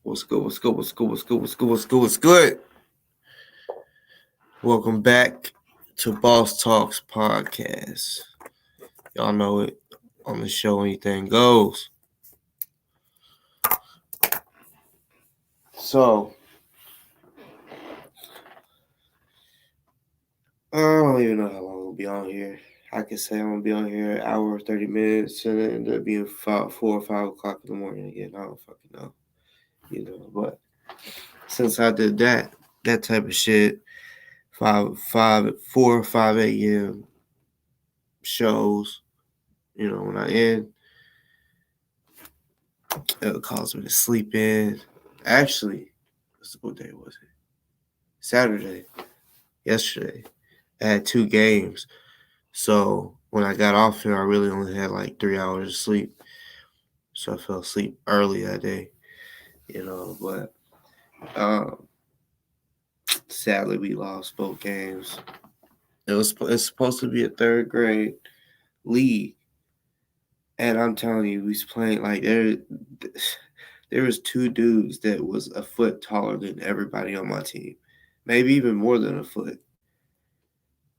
What's good? What's good? Welcome back to Boss Talks Podcast. Y'all know it. On the show, anything goes. So, I don't even know how long we'll be on here. I could say I'm gonna be on here an hour or 30 minutes, and it end up being 4 or 5 o'clock in the morning again. I don't fucking know, But since I did that type of shit, 4 or 5 a.m. shows, when I end, it caused me to sleep in. Actually, what day was it? Saturday. Yesterday. I had 2 games. So when I got off here, I really only had like 3 hours of sleep. So I fell asleep early that day, but sadly we lost both games. It's supposed to be a 3rd grade league. And I'm telling you, we was playing like there was 2 dudes that was a foot taller than everybody on my team. Maybe even more than a foot.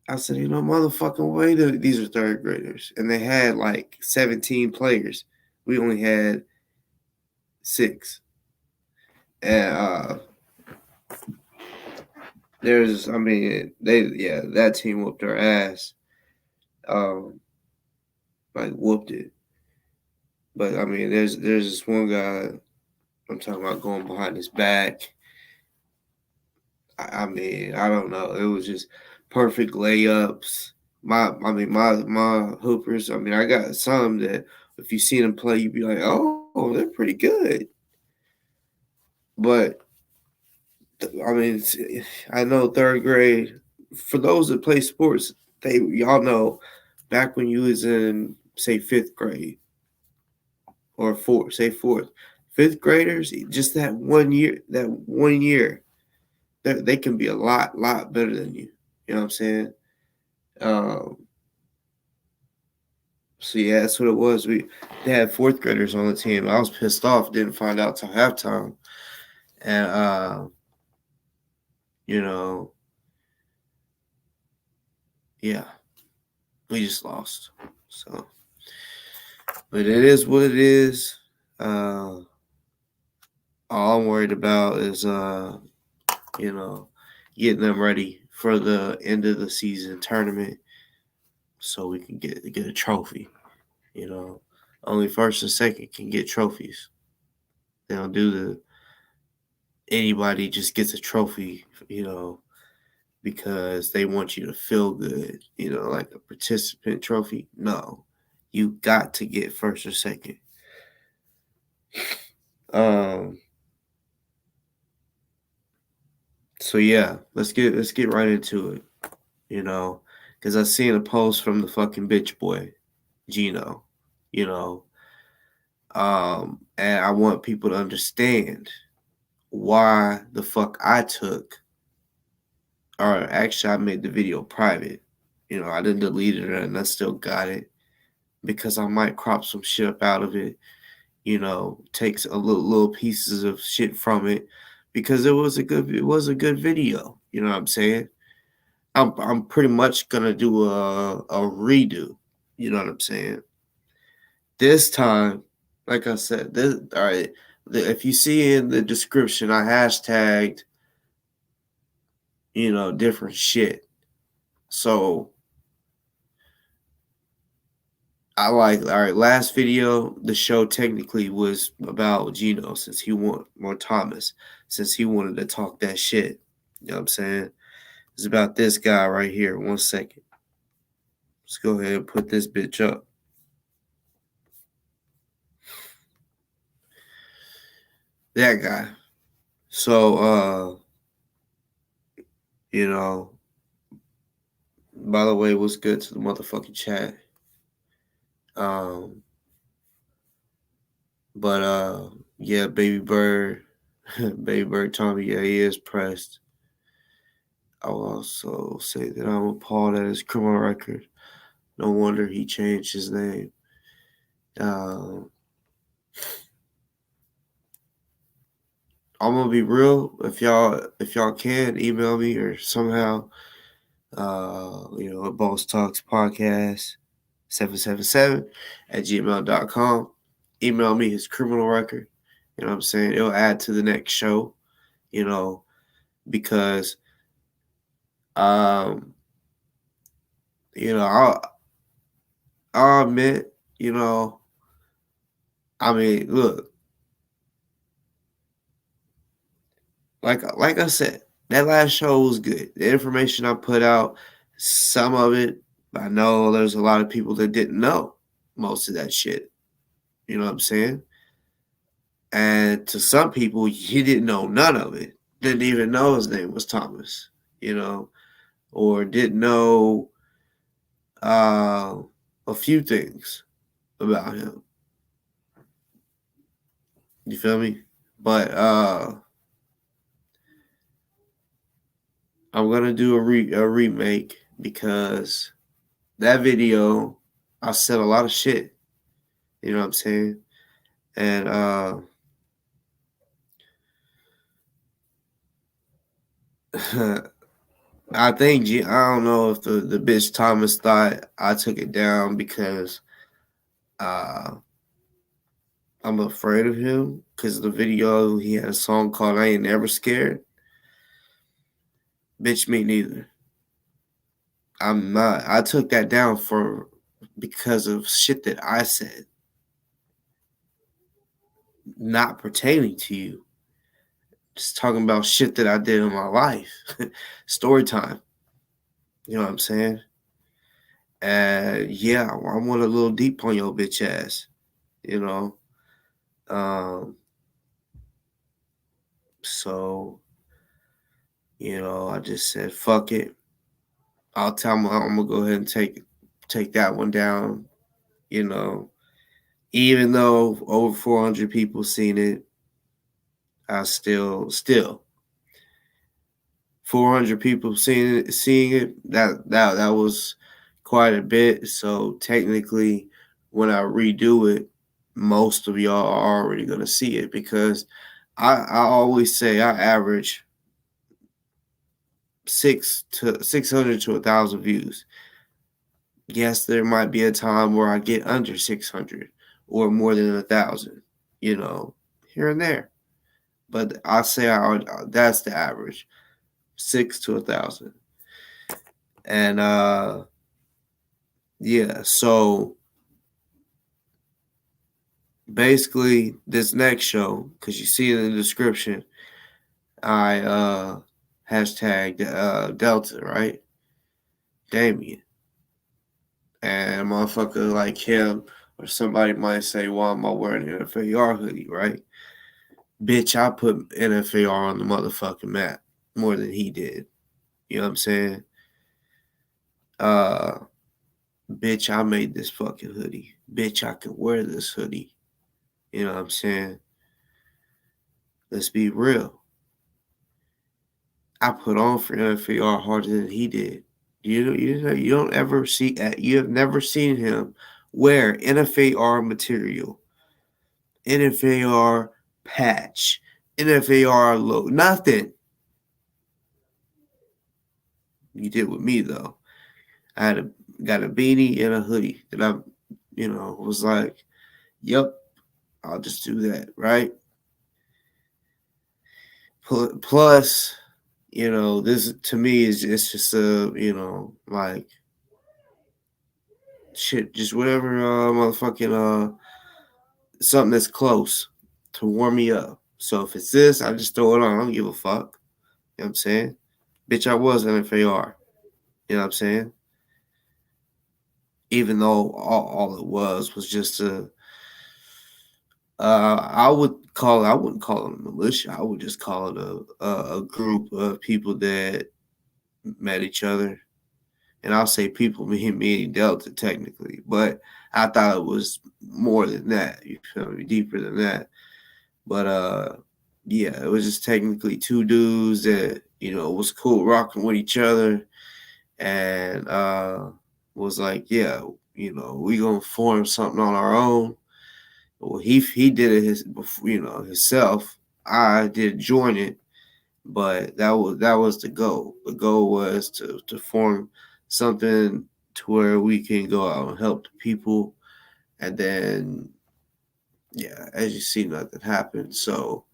I said, motherfucking way, these are 3rd graders. And they had like 17 players. We only had 6. And that team whooped our ass. Whooped it. But I mean, there's this one guy I'm talking about going behind his back. I mean, I don't know. It was just perfect layups. My hoopers. I mean, I got some that if you see them play, you'd be like, oh, they're pretty good. But I mean, I know 3rd grade. For those that play sports, y'all know back when you was in say 5th grade or 4th, 5th graders, just that 1 year, they can be a lot better than you. You know what I'm saying? So yeah, that's what it was. They had 4th graders on the team. I was pissed off. Didn't find out till halftime, and yeah, we just lost. So, but it is what it is. All I'm worried about is getting them ready for the end of the season tournament, so we can get a trophy. Only 1st and 2nd can get trophies. They don't do anybody just gets a trophy, because they want you to feel good, like a participant trophy. No, you got to get 1st or 2nd. So yeah, let's get right into it, because I seen a post from the fucking bitch boy, Gino, and I want people to understand why the fuck I took, or actually I made the video private. I didn't delete it and I still got it because I might crop some shit up out of it, takes a little pieces of shit from it because it was a good video. You know what I'm saying? I'm pretty much gonna do a redo. You know what I'm saying? This time, like I said, all right. If you see in the description, I hashtagged, different shit. So all right, last video, the show technically was about Gino since he Thomas, since he wanted to talk that shit. You know what I'm saying? It's about this guy right here. 1 second. Let's go ahead and put this bitch up. That guy. So, by the way, what's good to the motherfucking chat? Yeah, Baby Bird Tommy, yeah, he is pressed. I'll also say that I'm appalled at his criminal record. No wonder he changed his name. I'm gonna be real. If y'all can email me or somehow, Boss Talks Podcast 777 at gmail.com. Email me his criminal record. You know what I'm saying? It'll add to the next show, because um, I'll admit, I mean, look, like I said, that last show was good. The information I put out, some of it, I know there's a lot of people that didn't know most of that shit. You know what I'm saying? And to some people, he didn't know none of it. Didn't even know his name was Thomas, or didn't know uh, a few things about him. You feel me? But I'm gonna do a remake because that video I said a lot of shit. You know what I'm saying? And I think I don't know if the bitch Thomas thought I took it down because uh I'm afraid of him because the video he had a song called "I Ain't Never Scared." Bitch, me neither. I'm not. I took that down because of shit that I said, not pertaining to you. Just talking about shit that I did in my life. Story time. You know what I'm saying? And yeah, I went a little deep on your bitch ass. You know. Um. So I just said fuck it. I'll tell him I'm gonna go ahead and take that one down. You know, even though over 400 people seen it, I still 400 people seeing it. That was quite a bit. So technically, when I redo it, most of y'all are already gonna see it because I always say I average 600 to 1,000 views. Yes, there might be a time where I get under 600 or more than 1,000, here and there. But I say that's the average, 6 to 1,000. And yeah, so basically this next show, because you see it in the description, I hashtagged Delta, right? Damien. And a motherfucker like him or somebody might say, why am I wearing an FAR hoodie, right? Bitch, I put NFAR on the motherfucking map more than he did. You know what I'm saying? Uh, bitch, I made this fucking hoodie. Bitch, I can wear this hoodie. You know what I'm saying? Let's be real. I put on for NFAR harder than he did. You don't ever see you have never seen him wear NFAR material, NFAR patch, NFAR logo, nothing. You did with me though. I got a beanie and a hoodie that I, was like, yep, I'll just do that, right? Plus, this to me is just a, like shit, just whatever, motherfucking something that's close to warm me up. So if it's this, I just throw it on. I don't give a fuck. You know what I'm saying? Bitch, I was an FAR. You know what I'm saying? Even though all it was just a I wouldn't call it a militia. I would just call it a group of people that met each other. And I'll say people, me and Delta technically, but I thought it was more than that. You feel me? Deeper than that. But yeah, it was just technically two dudes that was cool rocking with each other, and was like, yeah, we gonna form something on our own. Well, he did it himself, I did join it, but that was the goal. The goal was to form something to where we can go out and help the people, and then yeah, as you see, nothing happened. So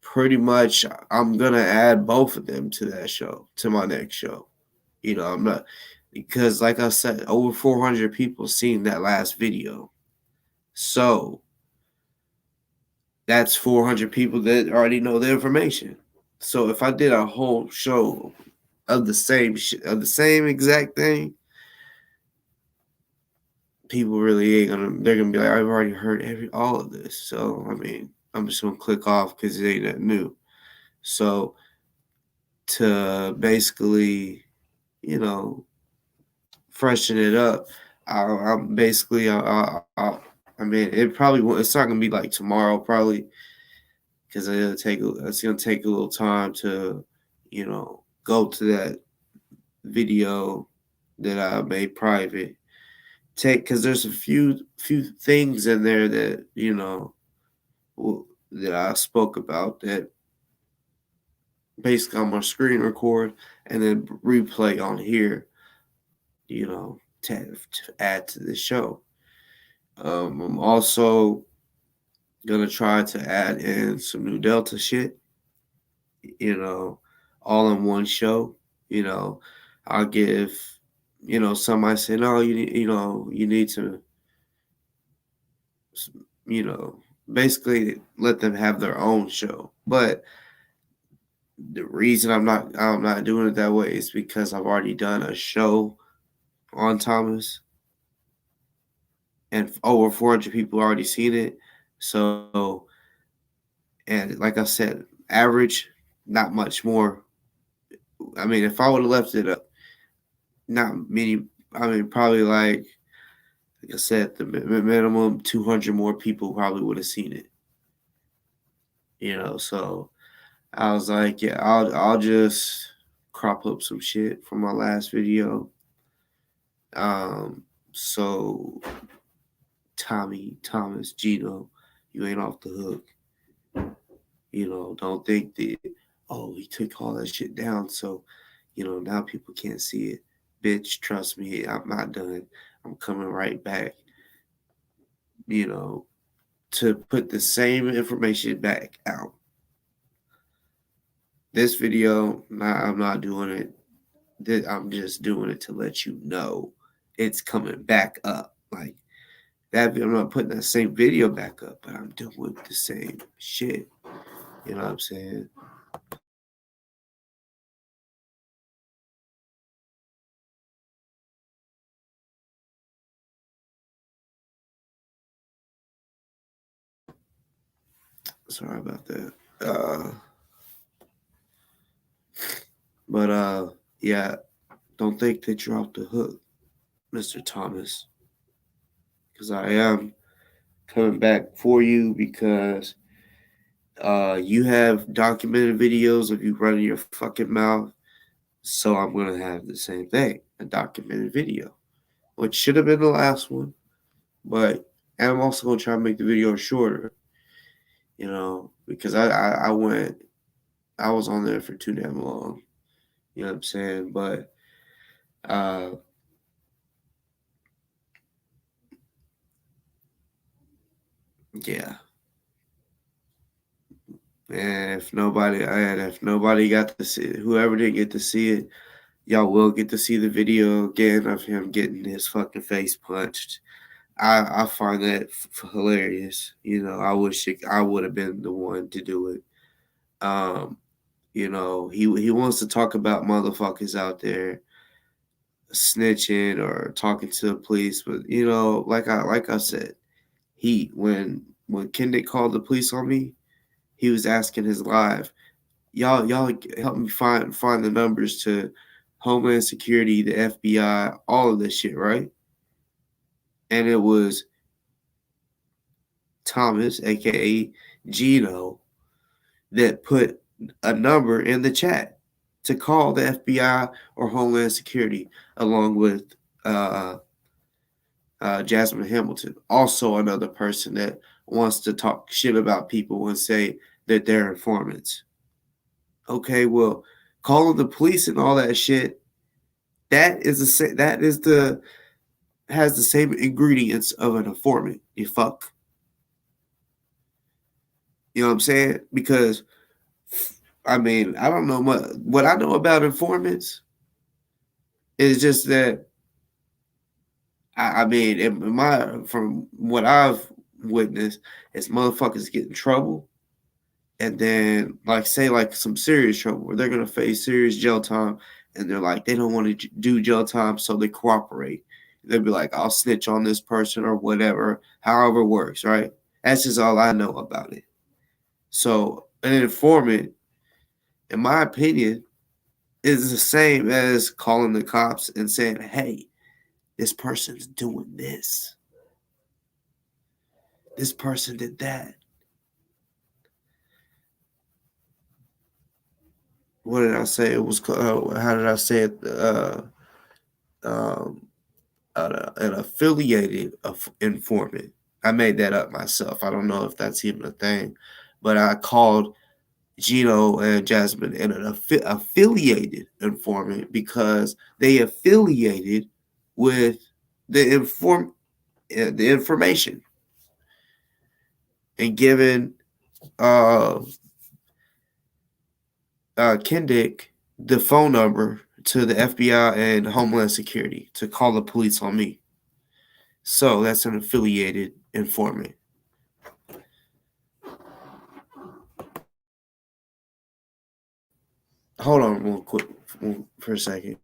pretty much, I'm gonna add both of them to that show, to my next show. I'm not, because like I said, over 400 people seen that last video. So that's 400 people that already know the information. So if I did a whole show of the same of the same exact thing, people really ain't gonna. They're gonna be like, I've already heard all of this. So I mean, I'm just gonna click off because it ain't that new. So to basically, you know, freshen it up, I'm basically, I mean, it probably won't. It's not gonna be like tomorrow, probably, because it's gonna take a little time to, go to that video that I made private. Because there's a few things in there that that I spoke about that basically I'm gonna screen record and then replay on here, to add to the show. I'm also gonna try to add in some new Delta shit, you know, all in one show. You know, I'll give, some might say, no, you need to, you know, basically let them have their own show. But the reason I'm not doing it that way is because I've already done a show on Thomas, and over 400 people already seen it. So, and like I said, average, not much more. I mean, if I would have left it up, not many. I mean, probably like I said, the minimum 200 more people probably would have seen it. So I was like, yeah, I'll just crop up some shit from my last video. So Tommy, Thomas, Gino, you ain't off the hook. Don't think that, oh, he took all that shit down, so now people can't see it. Bitch, trust me, I'm not done. I'm coming right back. You know, to put the same information back out. This video, I'm not doing it. I'm just doing it to let you know it's coming back up. Like that, I'm not putting that same video back up, but I'm doing the same shit. You know what I'm saying? Sorry about that. But yeah, don't think that you're off the hook, Mr. Thomas, because I am coming back for you because you have documented videos of you running your fucking mouth. So I'm gonna have the same thing, a documented video, which should have been the last one, but and I'm also gonna try to make the video shorter, because I was on there for too damn long. You know what I'm saying? But uh yeah. And if nobody got to see it, whoever didn't get to see it, y'all will get to see the video again of him getting his fucking face punched. I find that hilarious. I wish I would have been the one to do it. Um, he wants to talk about motherfuckers out there snitching or talking to the police, but like I said, when Kendrick called the police on me, he was asking his live, y'all help me find the numbers to Homeland Security, the FBI, all of this shit, right? And it was Thomas, aka Gino, that put a number in the chat to call the FBI or Homeland Security, along with uh, Jasmine Hamilton, also another person that wants to talk shit about people and say that they're informants. Okay, well, calling the police and all that shit, that is the has the same ingredients of an informant. You fuck. You know what I'm saying? Because I mean, I don't know much. What I know about informants is just that I mean, in my from what I've witnessed, is motherfuckers get in trouble, and then like say like some serious trouble where they're gonna face serious jail time, and they're like they don't want to do jail time, so they cooperate. They'll be like, I'll snitch on this person or whatever, however it works, right? That's just all I know about it. So an informant, in my opinion, is the same as calling the cops and saying, hey, this person's doing this. This person did that. What did I say? It was how did I say it? Um, an affiliated informant. I made that up myself. I don't know if that's even a thing, but I called Gino and Jasmine an affiliated informant because they affiliated with the information and given Kendick the phone number to the FBI and Homeland Security to call the police on me. So that's an affiliated informant. Hold on real quick for a second.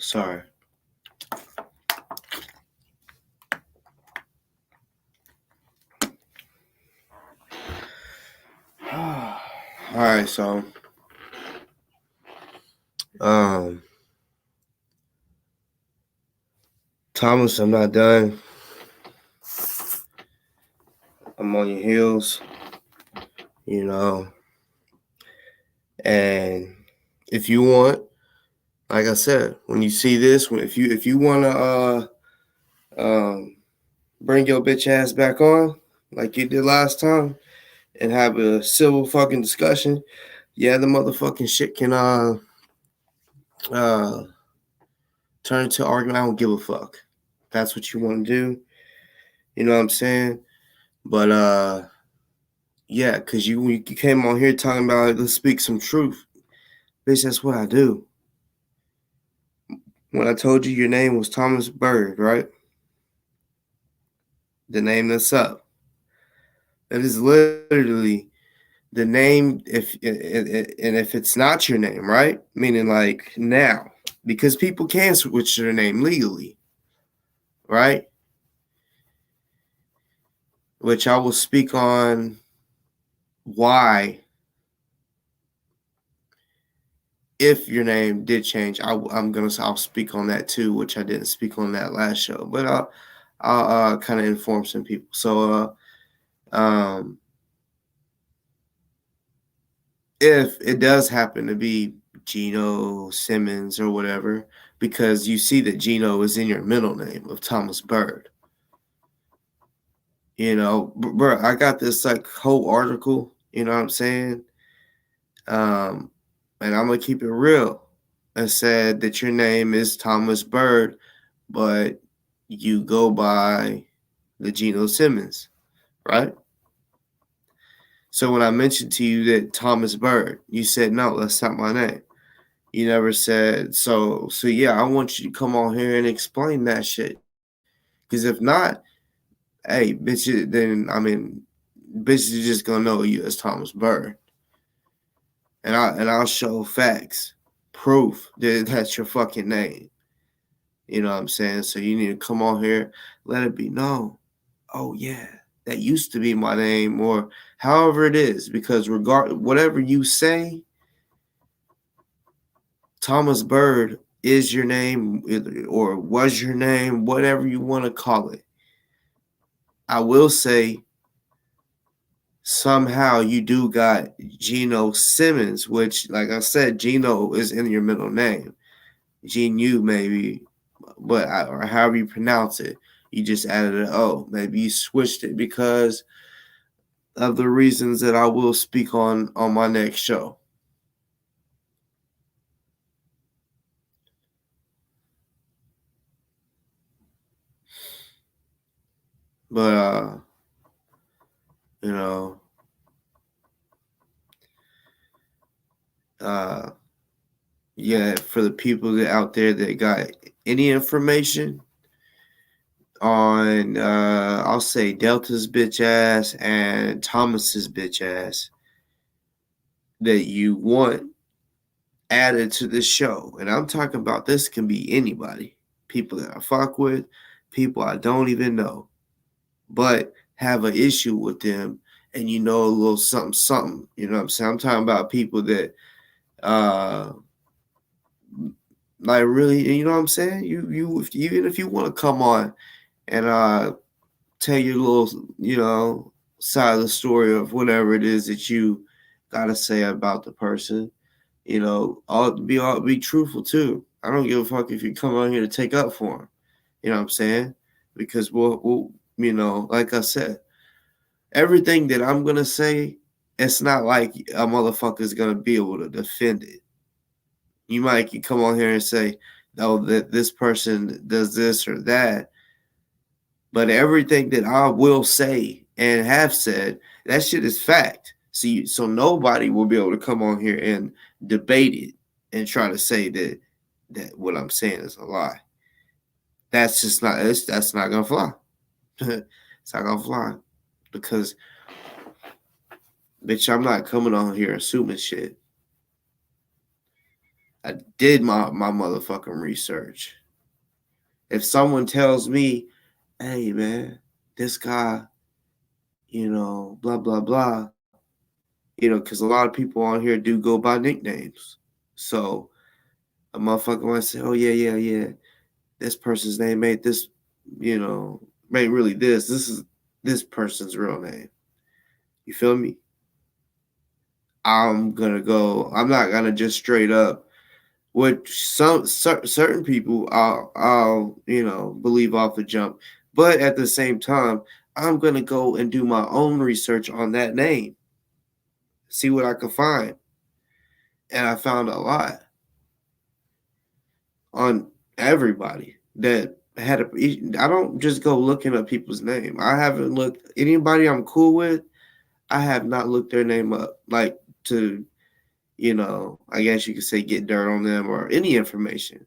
Sorry. All right, so Thomas, I'm not done. I'm on your heels, you know. And if you want, like I said, when you see this, if you wanna bring your bitch ass back on like you did last time and have a civil fucking discussion, yeah, the motherfucking shit can turn into argument. I don't give a fuck. That's what you want to do. You know what I'm saying? But yeah, cause you came on here talking about let's speak some truth. Bitch, that's what I do. When I told you your name was Thomas Bird, right? The name that's up. That is literally the name. If it's not your name, right? Meaning like now, because people can switch their name legally, right? Which I will speak on why, if your name did change, I'll speak on that too, which I didn't speak on that last show, but I'll kind of inform some people. So if it does happen to be Gino Simmons or whatever, because you see that Gino is in your middle name of Thomas Bird. You know, bro, I got this like whole article, you know what I'm saying? And I'm gonna keep it real. It said that your name is Thomas Bird, but you go by the Geno Simmons, right? So when I mentioned to you that Thomas Bird, you said no, that's not my name. You never said so. So yeah, I want you to come on here and explain that shit. Because if not, hey, bitch, then I mean, bitches are just gonna know you as Thomas Bird, and I'll show facts, proof that that's your fucking name. You know what I'm saying? So you need to come on here, let it be known. Oh yeah, that used to be my name, or however it is, because whatever you say, Thomas Bird is your name or was your name, whatever you want to call it. I will say somehow you do got Geno Simmons, which, like I said, Geno is in your middle name. Genu maybe, but or however you pronounce it, you just added an O. Maybe you switched it because of the reasons that I will speak on my next show. But you know, yeah, for the people that out there that got any information on I'll say Delta's bitch ass and Thomas's bitch ass that you want added to the show. And I'm talking about this can be anybody. People that I fuck with, people I don't even know, but have an issue with them and you know a little something something. You know what I'm saying? I'm talking about people that like really, you know what I'm saying? Even if you want to come on and tell your little, you know, side of the story of whatever it is that you gotta say about the person. You know, be truthful too. I don't give a fuck if you come on here to take up for them. You know what I'm saying? Because we'll you know, like I said, everything that I'm gonna say, it's not like a motherfucker's gonna be able to defend it. You might come on here and say, "Oh, that this person does this or that," but everything that I will say and have said, that shit is fact. So nobody will be able to come on here and debate it and try to say that what I'm saying is a lie. That's just not that's not gonna fly. It's not gonna fly because bitch, I'm not coming on here assuming shit. I did my motherfucking research. If someone tells me, hey man, this guy, blah blah blah, because a lot of people on here do go by nicknames. So a motherfucker might say, oh yeah, this person's name ain't this, ain't really this. This is this person's real name. You feel me? I'm not gonna just straight up, which certain people I'll believe off the jump, but at the same time, I'm gonna go and do my own research on that name, see what I can find, and I found a lot on everybody that had a. I don't just go looking up people's name. I haven't looked anybody I'm cool with. I have not looked their name up, like to, I guess you could say get dirt on them or any information.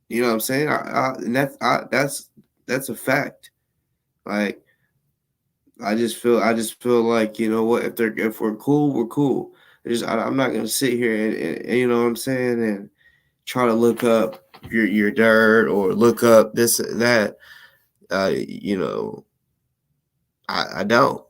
You know what I'm saying? That's a fact. Like I just feel like, you know what, if we're cool, we're cool. I'm not gonna sit here and you know what I'm saying, and try to look up your dirt or look up this and that. You know, I don't.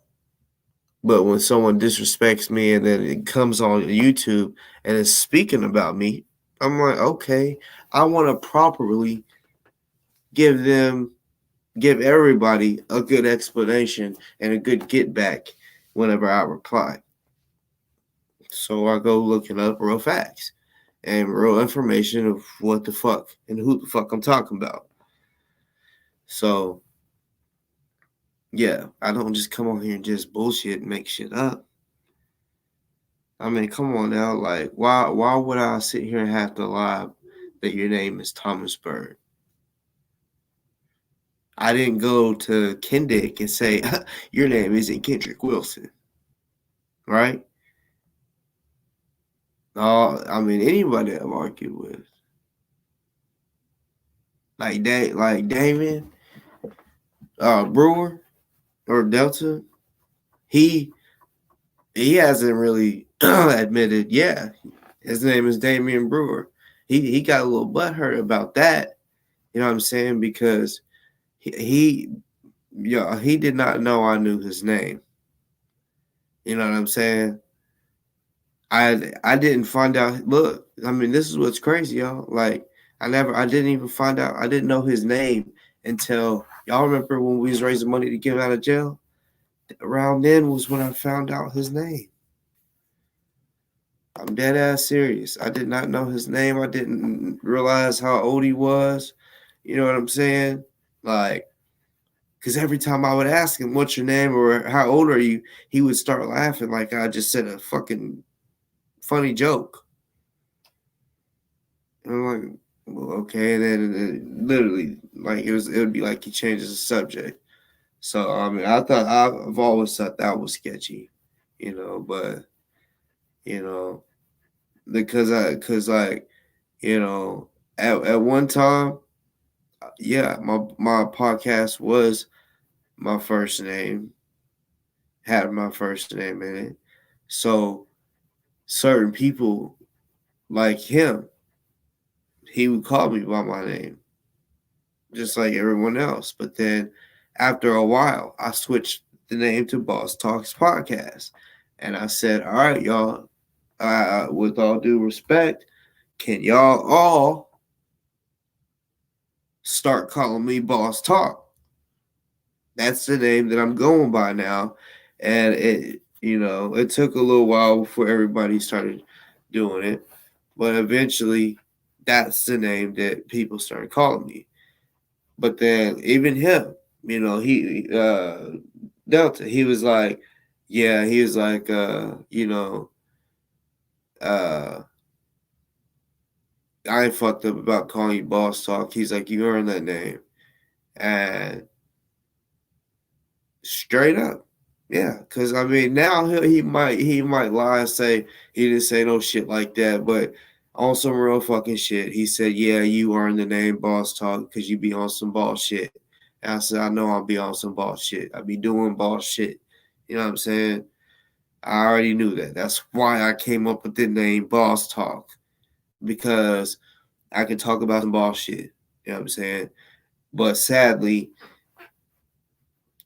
But when someone disrespects me and then it comes on YouTube and is speaking about me, I'm like, okay, I want to properly give everybody a good explanation and a good get back whenever I reply. So I go looking up real facts and real information of what the fuck and who the fuck I'm talking about. So yeah, I don't just come on here and just bullshit and make shit up. I mean, come on now. Like, why would I sit here and have to lie that your name is Thomas Bird? I didn't go to Kendick and say your name isn't Kendrick Wilson, right? I mean anybody I've argued with, like Damon, Brewer or Delta, he hasn't really admitted. Yeah, his name is Damian Brewer. He got a little butthurt about that. You know what I'm saying? Because he he did not know I knew his name. You know what I'm saying? I didn't find out. Look, I mean, this is what's crazy, y'all. Like, I didn't even find out. I didn't know his name until y'all remember when we was raising money to get him out of jail. Around then was when I found out his name. I'm dead ass serious. I did not know his name. I didn't realize how old he was. You know what I'm saying? Like, because every time I would ask him, what's your name or how old are you? He would start laughing like I just said a fucking funny joke. And I'm like, well, okay. And then literally, like, it would be like he changes the subject. So, I mean, I've always thought that was sketchy, but, you know, because like, at one time, yeah, my podcast was my first name, had my first name in it. So certain people like him, he would call me by my name, just like everyone else. But then after a while, I switched the name to Boss Talks Podcast. And I said, all right, y'all, with all due respect, can y'all all start calling me Boss Talk? That's the name that I'm going by now. And it took a little while before everybody started doing it. But eventually, that's the name that people started calling me. But then even him, he Delta, he was like, yeah, he was like, uh, I ain't fucked up about calling you Boss Talk. He's like, you earned that name, and straight up, yeah. Because I mean, now he might lie and say he didn't say no shit like that, but on some real fucking shit, he said, yeah, you earned the name Boss Talk because you be on some boss shit. And I said, I know I'll be on some boss shit. I be doing boss shit. You know what I'm saying? I already knew that. That's why I came up with the name Boss Talk. because I can talk about some bullshit. You know what I'm saying? But sadly,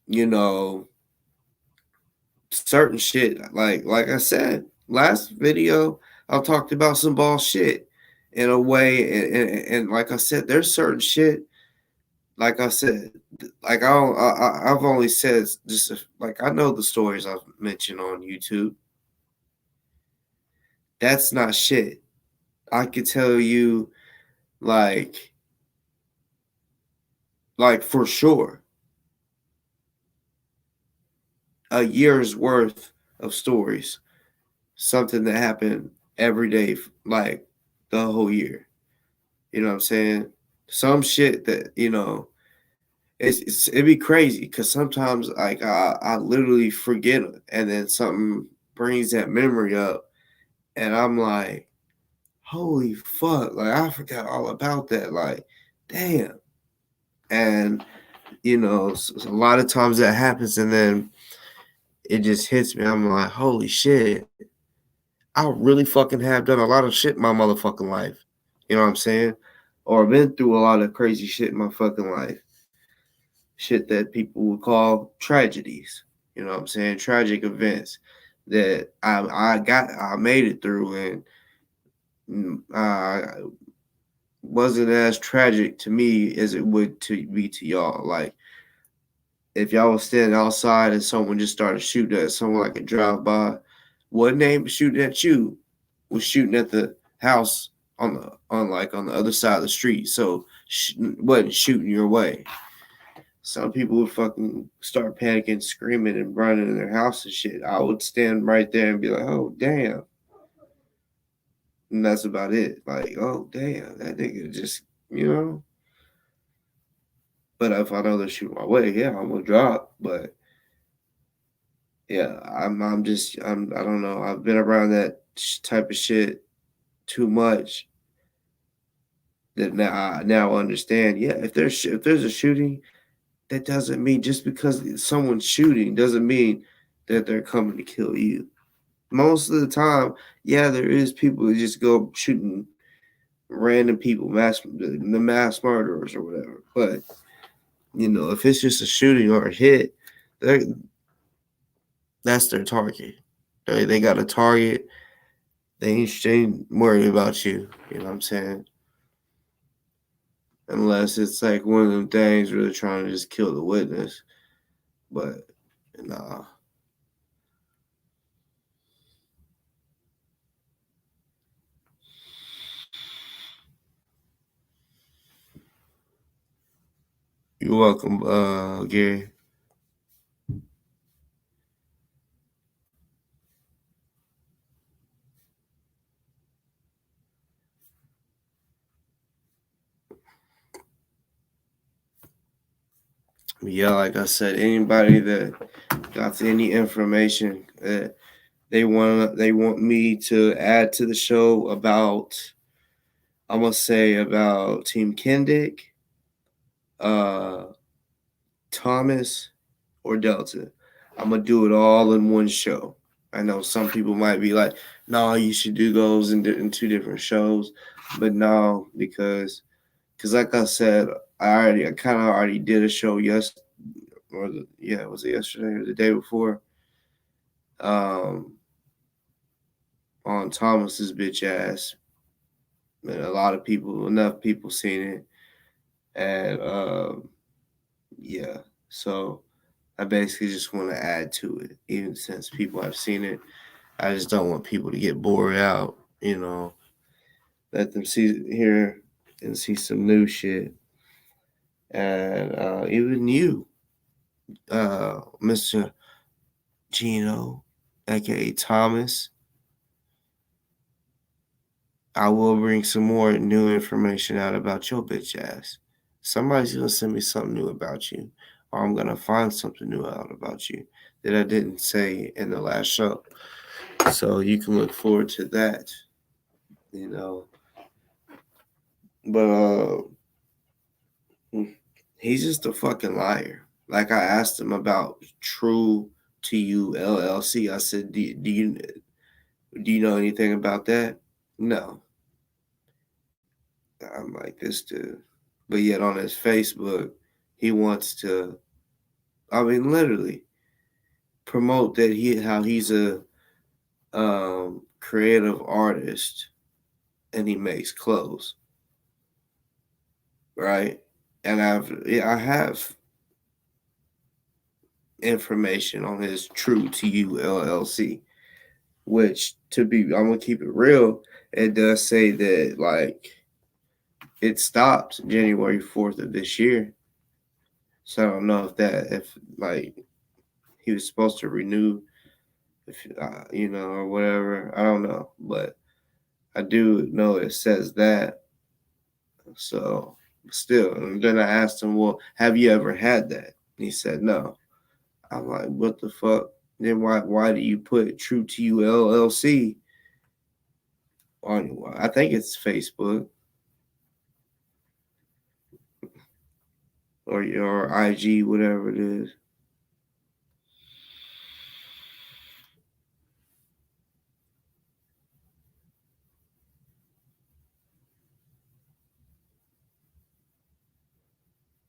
you know, certain shit, like I said, last video, I talked about some bullshit in a way, and like I said, there's certain shit. Like I said, like I've only said just like I know the stories I've mentioned on YouTube. That's not shit. I could tell you, like, for sure, a year's worth of stories, something that happened every day, like the whole year. You know what I'm saying? Some shit that it'd be crazy because sometimes like I literally forget it, and then something brings that memory up, and I'm like, holy fuck, like I forgot all about that, like, damn. And a lot of times that happens, and then it just hits me. I'm like, holy shit, I really fucking have done a lot of shit in my motherfucking life. You know what I'm saying? Or been through a lot of crazy shit in my fucking life. Shit that people would call tragedies. You know what I'm saying? Tragic events that I made it through, and wasn't as tragic to me as it would to be to y'all. Like if y'all was standing outside and someone just started shooting at someone like a drive by, wasn't aiming shooting at you, was shooting at the house on the other side of the street. So wasn't shooting your way. Some people would fucking start panicking, screaming, and running in their house and shit. I would stand right there and be like, "Oh damn," and that's about it. Like, "Oh damn, that nigga just," you know. But if I know they're shooting my way, yeah, I'm gonna drop. But yeah, I don't know. I've been around that type of shit too much that now I understand. Yeah, if there's a shooting, that doesn't mean just because someone's shooting doesn't mean that they're coming to kill you. Most of the time, yeah, there is people who just go shooting random people, the mass murderers or whatever. But if it's just a shooting or a hit, that's their target. They got a target. They ain't worried about you. You know what I'm saying? Unless it's like one of them things where they're trying to just kill the witness. But nah. You're welcome, Gary. Yeah, like I said, anybody that got any information that they want me to add to the show about, I'm gonna say about Team Kendick, uh, Thomas, or Delta. I'm gonna do it all in one show. I know some people might be like, "No, you should do those in two different shows," but no, because like I said, I kind of already did a show was it yesterday or the day before? Um, on Thomas's bitch ass. And enough people seen it, and yeah. So I basically just want to add to it, even since people have seen it. I just don't want people to get bored out. Let them hear and see some new shit, and even you, Mr. Gino, aka Thomas. I will bring some more new information out about your bitch ass. Somebody's gonna send me something new about you, or I'm gonna find something new out about you that I didn't say in the last show. So you can look forward to that, you know. But he's just a fucking liar. Like I asked him about True to You LLC. I said, do you know anything about that? No. I'm like, this dude. But yet on his Facebook, he wants to, I mean, literally promote that how he's a creative artist and he makes clothes, right? And I have information on his True to You LLC, which I'm gonna keep it real. It does say that like it stopped January 4th of this year. So I don't know if like he was supposed to renew, if or whatever. I don't know, but I do know it says that. So still, and then I asked him, "Well, have you ever had that?" And he said, "No." I'm like, "What the fuck? Then why do you put True to You LLC on? I think it's Facebook or your IG, whatever it is."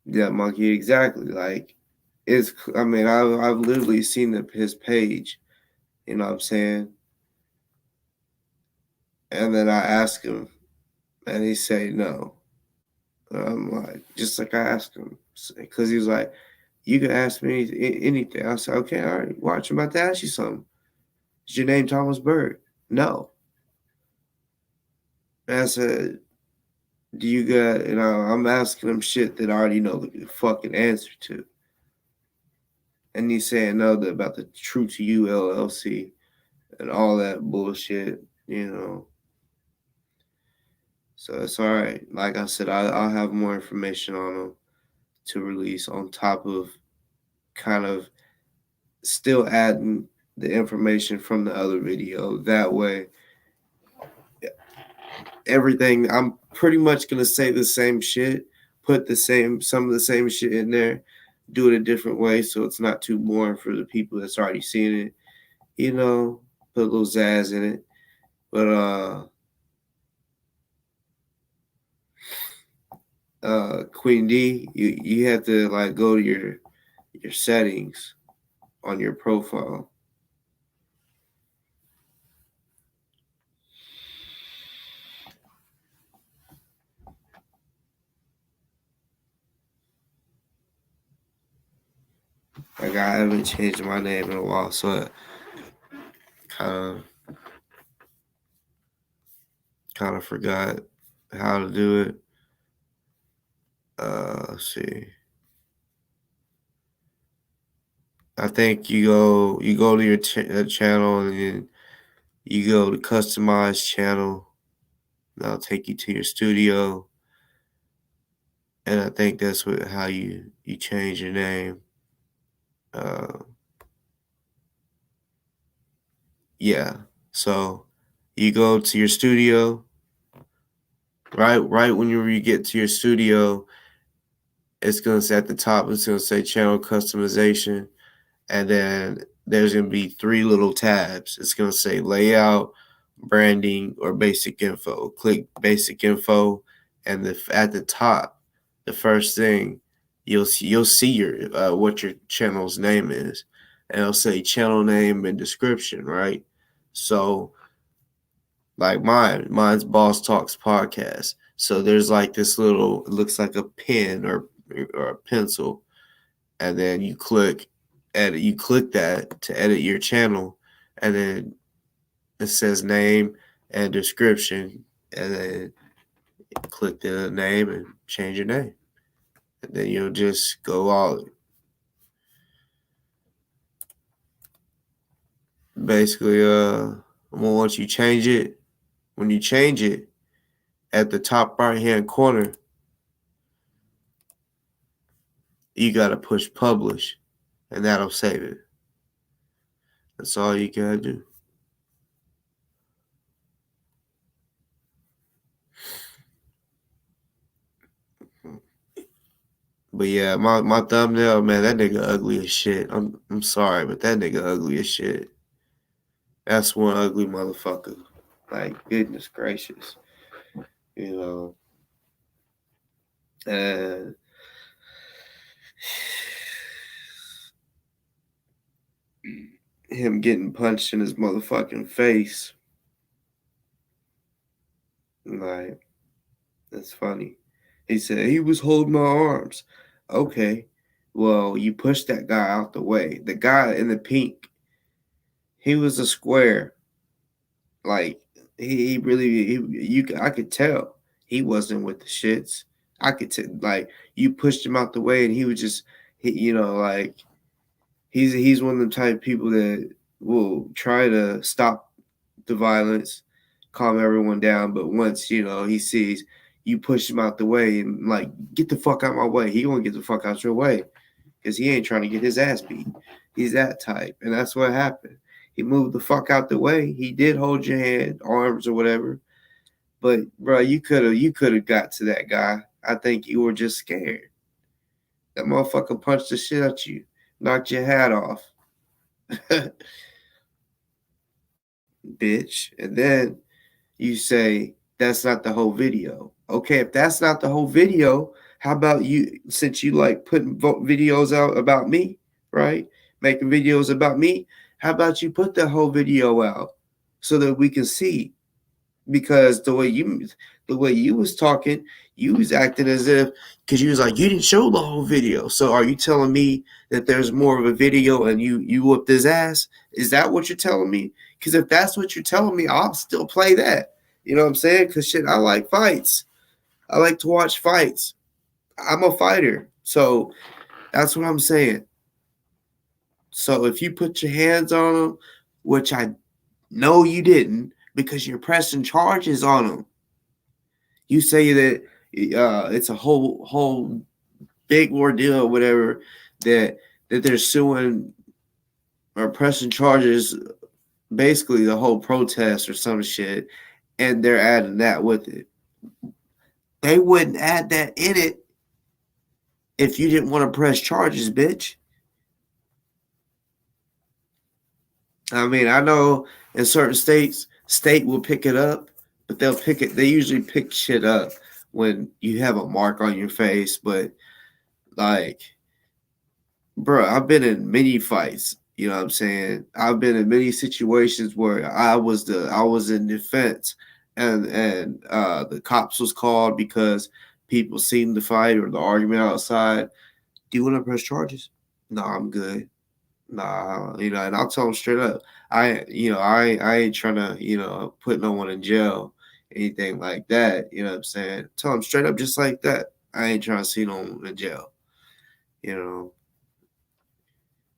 Yeah, monkey, exactly. Like it's. I mean, I've literally seen his page. You know what I'm saying? And then I ask him, and he say no. And I'm like, just like I asked him, because he was like, "You can ask me anything." I said, "Okay, all right. Watch, I'm about to ask you something. Is your name Thomas Bird?" No. And I said, "Do you got?" I'm asking him shit that I already know the fucking answer to. And he's saying no about the True to You LLC and all that bullshit. So it's all right. Like I said, I'll have more information on him to release on top of kind of still adding the information from the other video. That way, everything, I'm pretty much gonna say the same shit, put some of the same shit in there, do it a different way so it's not too boring for the people that's already seen it. Put a little zazz in it. But Queen D, you have to like go to your settings on your profile. Like I haven't changed my name in a while, so I kind of forgot how to do it. Let's see. I think you go to your channel and then you go to customize channel. That'll take you to your studio, and I think that's how you change your name. Uh, yeah. So you go to your studio. Right when you get to your studio, it's gonna say at the top. It's gonna say channel customization, and then there's going to be three little tabs. It's going to say layout, branding, or basic info. Click basic info, and at the top, the first thing you'll see your what your channel's name is, and it'll say channel name and description, right? So like mine's Boss Talks Podcast. So there's like this little, it looks like a pen or a pencil, and then you click edit. You click that to edit your channel, and then it says name and description, and then click the name and change your name, and then you'll just go all. Basically, once you change it, when you change it, at the top right hand corner, you gotta push publish, and that'll save it. That's all you gotta do. But yeah, my thumbnail, man, that nigga ugly as shit. I'm sorry, but that nigga ugly as shit. That's one ugly motherfucker. Like, goodness gracious. You know. And him getting punched in his motherfucking face. Like, that's funny. He said he was holding my arms. Okay. Well, you pushed that guy out the way. The guy in the pink, he was a square. Like, he really I could tell he wasn't with the shits. I could tell, like, you pushed him out the way and he was just like, he's one of the type of people that will try to stop the violence, calm everyone down. But once he sees you push him out the way and like, get the fuck out my way, he gonna get the fuck out your way because he ain't trying to get his ass beat. He's that type, and that's what happened. He moved the fuck out the way. He did hold your hand, arms or whatever, but bro, you could have got to that guy. I think you were just scared. That motherfucker punched the shit out you, knocked your hat off, bitch. And then you say that's not the whole video. Okay, if that's not the whole video, how about you, since you like putting videos out about me, right? Making videos about me, how about you put the whole video out so that we can see? Because the way you was talking, you was acting as if, because you was like, you didn't show the whole video. So are you telling me that there's more of a video and you whooped his ass? Is that what you're telling me? Because if that's what you're telling me, I'll still play that. You know what I'm saying? Because shit, I like fights. I like to watch fights. I'm a fighter. So that's what I'm saying. So if you put your hands on him, which I know you didn't, because you're pressing charges on him, you say that it's a whole big ordeal or whatever, that they're suing or pressing charges, basically the whole protest or some shit, and they're adding that with it. They wouldn't add that in it if you didn't want to press charges, bitch. I mean, I know in certain states, state will pick it up, but they usually pick shit up when you have a mark on your face. But like, bro, I've been in many fights. You know what I'm saying? I've been in many situations where I was in defense, and the cops was called because people seen the fight or the argument outside. Do you want to press charges? No, I'm good. Nah, and I'll tell them straight up. I ain't trying to, put no one in jail, anything like that. You know what I'm saying? Tell them straight up, just like that. I ain't trying to see no one in jail. You know,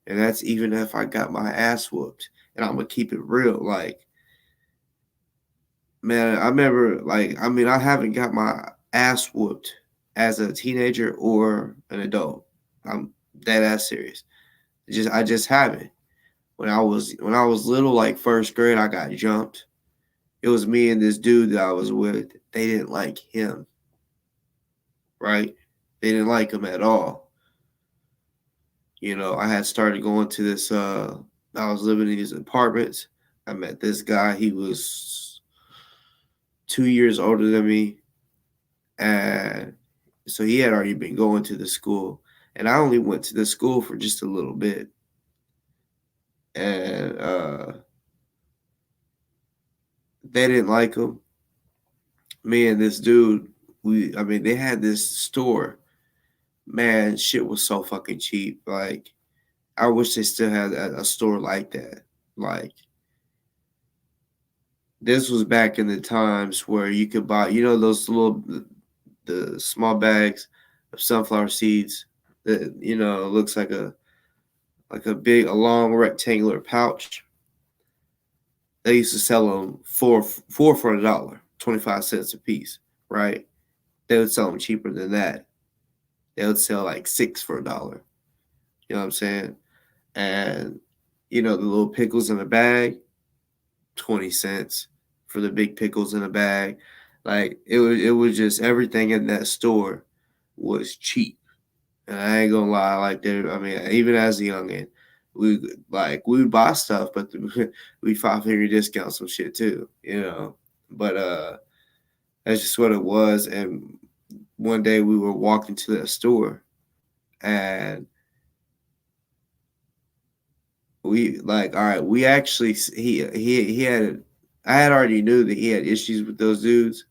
and that's even if I got my ass whooped. And I'm gonna keep it real. Like, man, I remember, like, I mean, I haven't got my ass whooped as a teenager or an adult. I'm dead ass serious. I just haven't. When I was little, like first grade, I got jumped. It was me and this dude that I was with. They didn't like him, right? They didn't like him at all. I had started going to this. I was living in these apartments. I met this guy. He was 2 years older than me, and so he had already been going to the school, and I only went to the school for just a little bit, and they didn't like him. Me and this dude, they had this store. Man, shit was so fucking cheap. Like, I wish they still had a store like that. Like, this was back in the times where you could buy, those the small bags of sunflower seeds that, looks like a long rectangular pouch. They used to sell them four for $1, 25 cents a piece, right? They would sell them cheaper than that. They would sell like 6 for $1. You know what I'm saying? And the little pickles in a bag, 20 cents for the big pickles in a bag. Like, it was just everything in that store was cheap. And I ain't gonna lie, like, even as a youngin, we would buy stuff, but we 5 figure discount some shit too, But that's just what it was. And one day we were walking to that store, and we like, all right, we actually he had, I had already knew that he had issues with those dudes,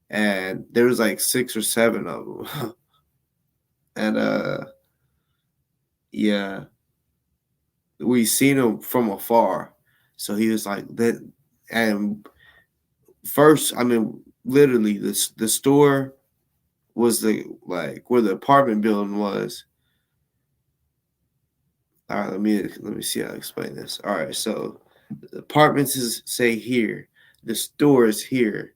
and there was like 6 or 7 of them, and yeah, we seen him from afar, so he was like that, and first, I mean, literally, the store was the like where the apartment building was. All right, let me see how to explain this. All right, so the apartments is say here, the store is here,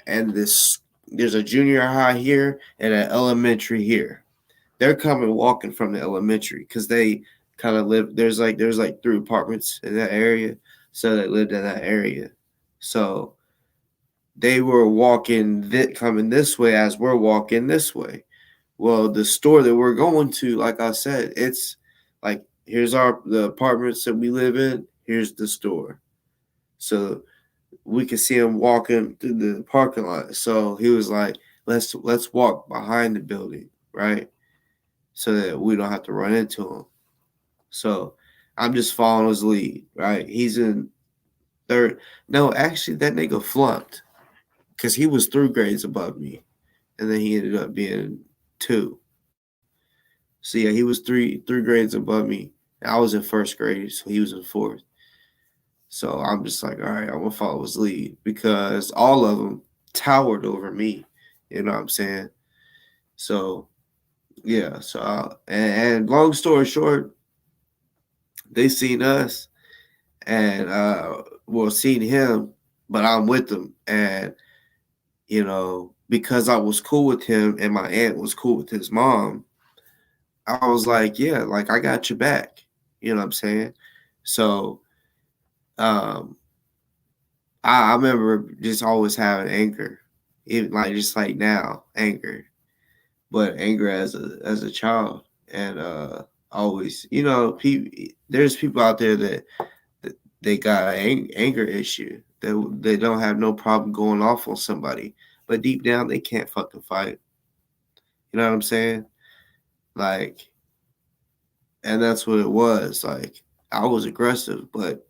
and this there's a junior high here and an elementary here. They're coming walking from the elementary because they kind of live. There's like 3 apartments in that area, so they lived in that area. So they were walking coming this way as we're walking this way. Well, the store that we're going to, like I said, it's like here's the apartments that we live in. Here's the store, so we could see him walking through the parking lot. So he was like, "Let's walk behind the building, right, so that we don't have to run into him." So I'm just following his lead, right? He's in third. No, actually, that nigga flunked because he was 3 grades above me, and then he ended up being 2. So yeah, he was three grades above me. I was in first grade, so he was in fourth. So I'm just like, all right, I'm gonna follow his lead because all of them towered over me. You know what I'm saying? So yeah. And long story short, they seen us and well seen him, but I'm with them, and because I was cool with him and my aunt was cool with his mom, I was like, yeah, like I got your back. You know what I'm saying? So um I remember just always having anger. Even like just like now, anger. But anger as a child. And always, there's people out there that they got an anger issue. They don't have no problem going off on somebody. But deep down they can't fucking fight. You know what I'm saying? Like, and that's what it was. Like I was aggressive, but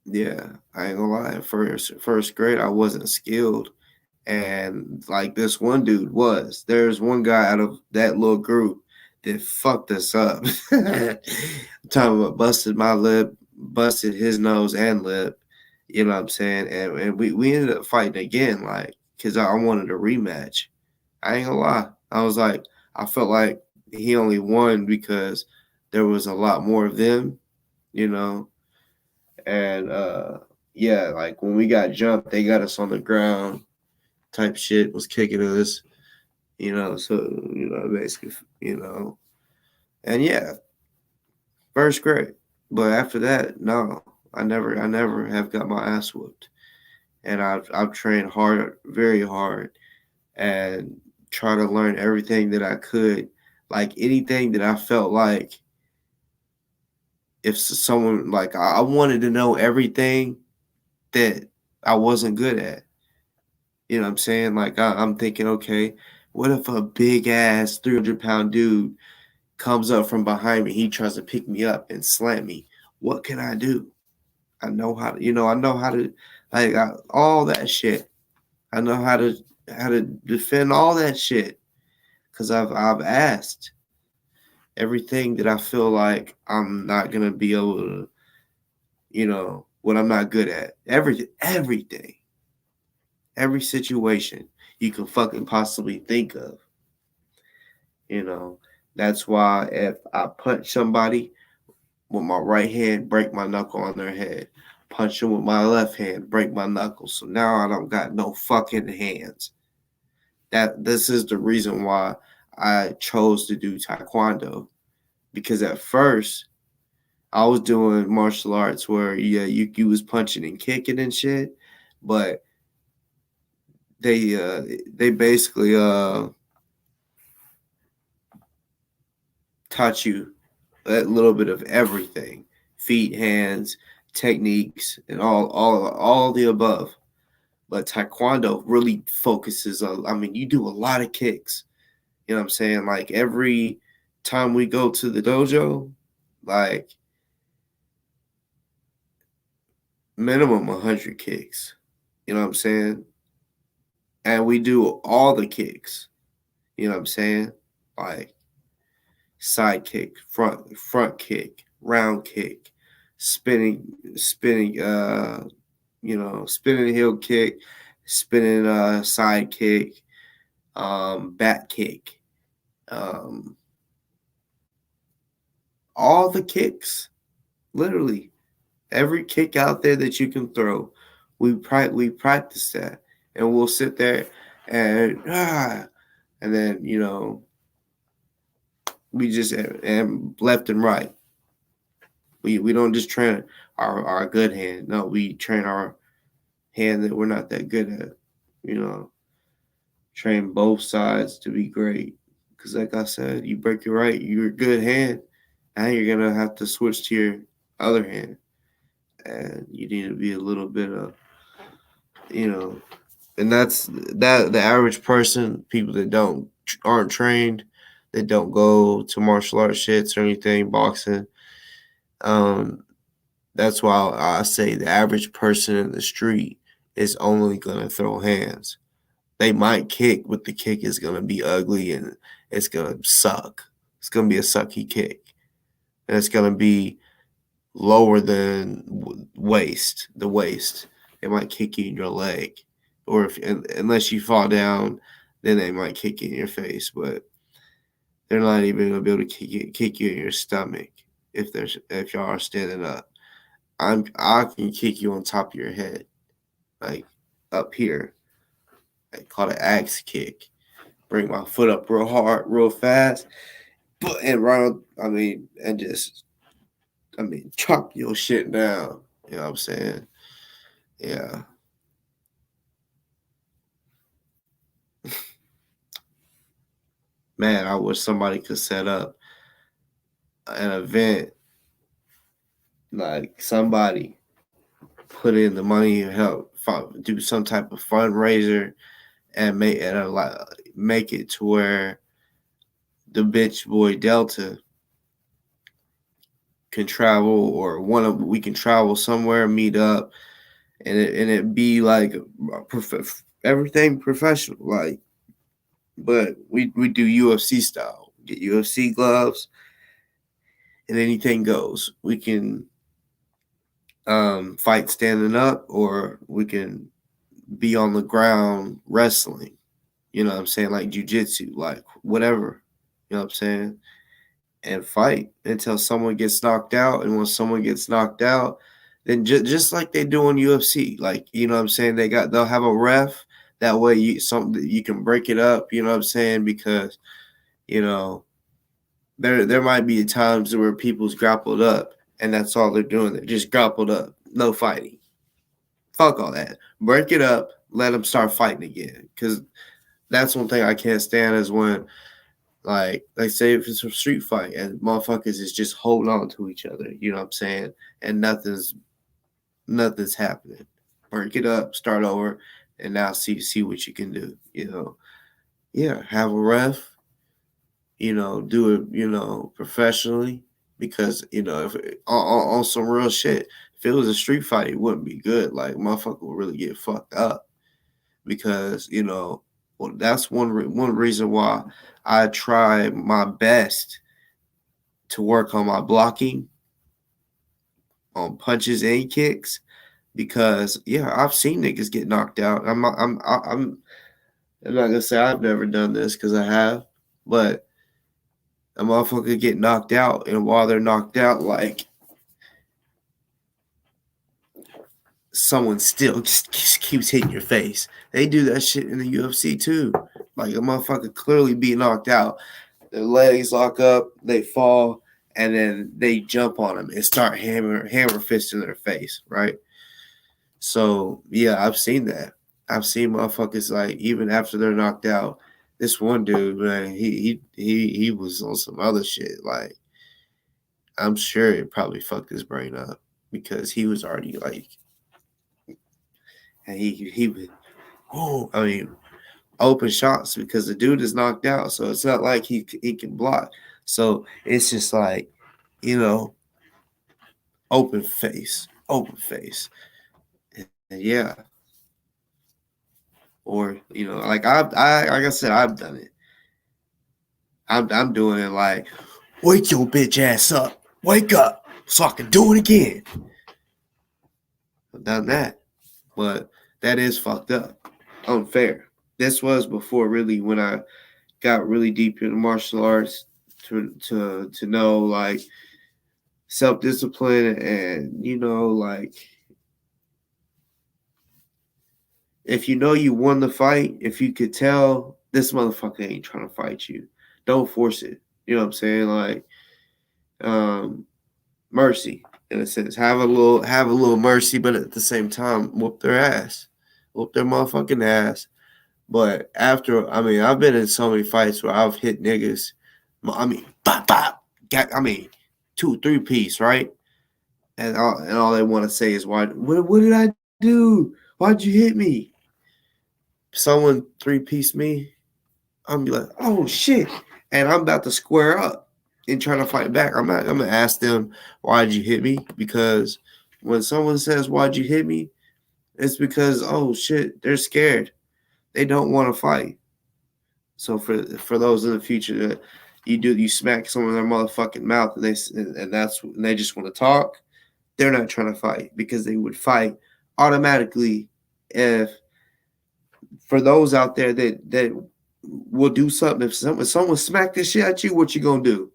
yeah, I ain't gonna lie. First grade, I wasn't skilled, and like this one dude was. There's one guy out of that little group that fucked us up. I'm talking about busted my lip, busted his nose and lip. You know what I'm saying? And we ended up fighting again, like, because I wanted a rematch. I ain't gonna lie. I was like, I felt like he only won because there was a lot more of them, you know, and yeah, like when we got jumped, they got us on the ground type shit, was kicking us, so basically, and yeah, first grade. But after that, no, I never have got my ass whooped. And I've trained hard, very hard, and try to learn everything that I could, like anything that I felt like if someone like I wanted to know everything that I wasn't good at. You know what I'm saying? Like I'm thinking, okay, what if a big ass 300-pound dude comes up from behind me? He tries to pick me up and slam me. What can I do? I know how to, I know how to, like all that shit. I know how to defend all that shit because I've asked everything that I feel like I'm not gonna be able to, what I'm not good at. Everything, every situation you can fucking possibly think of. You know, that's why if I punch somebody with my right hand, break my knuckle on their head. Punch them with my left hand, break my knuckles. So now I don't got no fucking hands. This is the reason why I chose to do taekwondo. Because at first I was doing martial arts where you was punching and kicking and shit, but they basically taught you a little bit of everything: feet, hands, techniques, and all the above. But Taekwondo really focuses on, I mean, you do a lot of kicks. You know what I'm saying? Like every time we go to the dojo, like minimum 100 kicks. You know what I'm saying? And we do all the kicks. You know what I'm saying? Like side kick, front kick, round kick, spinning spinning heel kick, spinning side kick, back kick, um, all the kicks, literally every kick out there that you can throw. We practice that, and we'll sit there and then we just and left and right. We don't just train our good hand. No, we train our hand that we're not that good at. You know, train both sides to be great. Because like I said, you break your right, you're a good hand. Now you're gonna have to switch to your other hand, and you need to be a little bit of, and that's that. The average person, people that aren't trained, that don't go to martial arts shits or anything, boxing. Um, that's why I say the average person in the street is only gonna throw hands. They might kick, but the kick is gonna be ugly and it's gonna suck. It's gonna be a sucky kick, and it's gonna be lower than the waist. It might kick you in your leg, or unless you fall down, then they might kick you in your face. But they're not even gonna be able to kick you in your stomach if y'all are standing up. I can kick you on top of your head, like up here. I call it axe kick. Bring my foot up real hard, real fast, and run. And just chop your shit down. You know what I'm saying? Yeah. Man, I wish somebody could set up an event, like somebody put in the money and help do some type of fundraiser and make it to where the bitch boy Delta can travel, or we can travel somewhere, meet up, and it be like everything professional, like. But we do UFC style, get UFC gloves, and anything goes. We can fight standing up, or we can be on the ground wrestling. You know what I'm saying? Like jujitsu, like whatever. You know what I'm saying? And fight until someone gets knocked out. And when someone gets knocked out, then just like they do on UFC, like, you know what I'm saying? They'll have a ref. That way you can break it up. You know what I'm saying? Because you know there might be times where people's grappled up, and that's all they're doing. They're just grappled up, no fighting. Fuck all that. Break it up. Let them start fighting again. Because that's one thing I can't stand is when, like say if it's a street fight and motherfuckers is just holding on to each other. You know what I'm saying? And nothing's happening. Break it up. Start over. And now see what you can do. Yeah. Have a ref. Do it. Professionally. Because if on some real shit, if it was a street fight, it wouldn't be good. Like motherfucker would really get fucked up because well, that's one reason why I try my best to work on my blocking on punches and kicks because I've seen niggas get knocked out. I'm not gonna say I've never done this because I have, but a motherfucker get knocked out, and while they're knocked out, like someone still just keeps hitting your face. They do that shit in the UFC too. Like a motherfucker clearly be knocked out, their legs lock up, they fall, and then they jump on them and start hammer fist in their face, right? So yeah, I've seen that. I've seen motherfuckers like even after they're knocked out. This one dude, man, he was on some other shit. Like I'm sure it probably fucked his brain up because he was already like, and he open shots because the dude is knocked out. So it's not like he can block. So it's just like, open face. And yeah. Or, like like I said, I've done it. I'm doing it like, wake your bitch ass up. Wake up so I can do it again. I've done that. But that is fucked up. Unfair. This was before really when I got really deep into martial arts to know like self-discipline and like if you won the fight, if you could tell this motherfucker ain't trying to fight you, don't force it. You know what I'm saying? Like mercy in a sense. Have a little mercy, but at the same time, whoop their ass. Whoop their motherfucking ass. But after, I've been in so many fights where I've hit niggas. Bop, bop. I mean, 2-3 piece, right? And all they want to say is, what did I do? Why'd you hit me? Someone 3-piece me, I'm be like, oh shit. And I'm about to square up and try to fight back. I'm going to ask them, why'd you hit me? Because when someone says, why'd you hit me? It's because, oh shit, they're scared. They don't want to fight. So for those in the future that you smack someone in their motherfucking mouth and they just want to talk, they're not trying to fight because they would fight automatically if for those out there that will do something. If someone smack this shit at you, what you gonna do?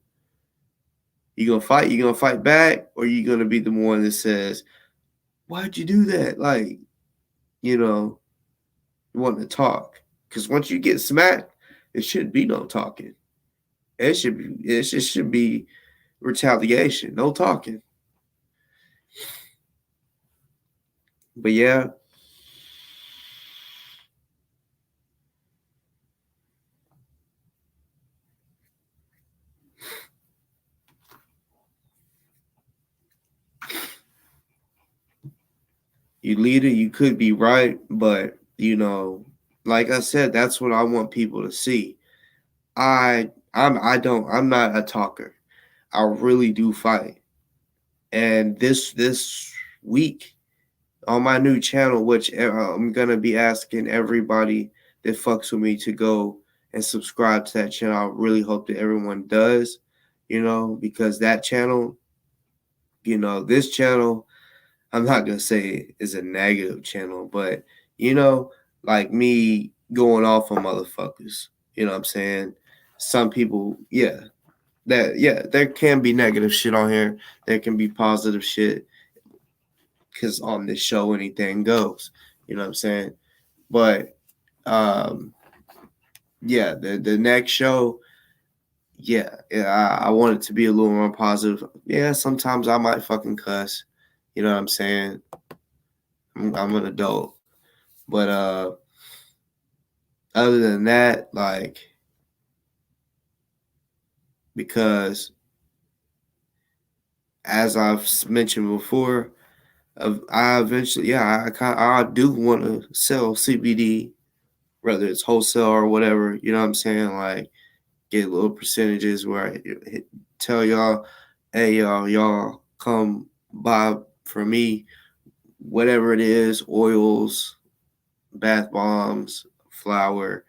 You gonna fight? You gonna fight back, or you gonna be the one that says, "Why'd you do that?" Like, you want to talk? Because once you get smacked, it shouldn't be no talking. It should be retaliation, no talking. But yeah. You lead it, you could be right, but like I said, that's what I want people to see. I'm not a talker. I really do fight. And this week on my new channel, which I'm gonna be asking everybody that fucks with me to go and subscribe to that channel. I really hope that everyone does, because that channel, this channel, I'm not gonna say is a negative channel, but like me going off on motherfuckers. You know what I'm saying? Some people, there can be negative shit on here. There can be positive shit because on this show anything goes. You know what I'm saying? But the next show, I want it to be a little more positive. Yeah, sometimes I might fucking cuss. You know what I'm saying? I'm an adult. But other than that, like, because as I've mentioned before, I eventually, I do want to sell CBD, whether it's wholesale or whatever. You know what I'm saying? Like, get little percentages where I tell y'all, hey, y'all come buy from me, whatever it is, oils, bath bombs, flour,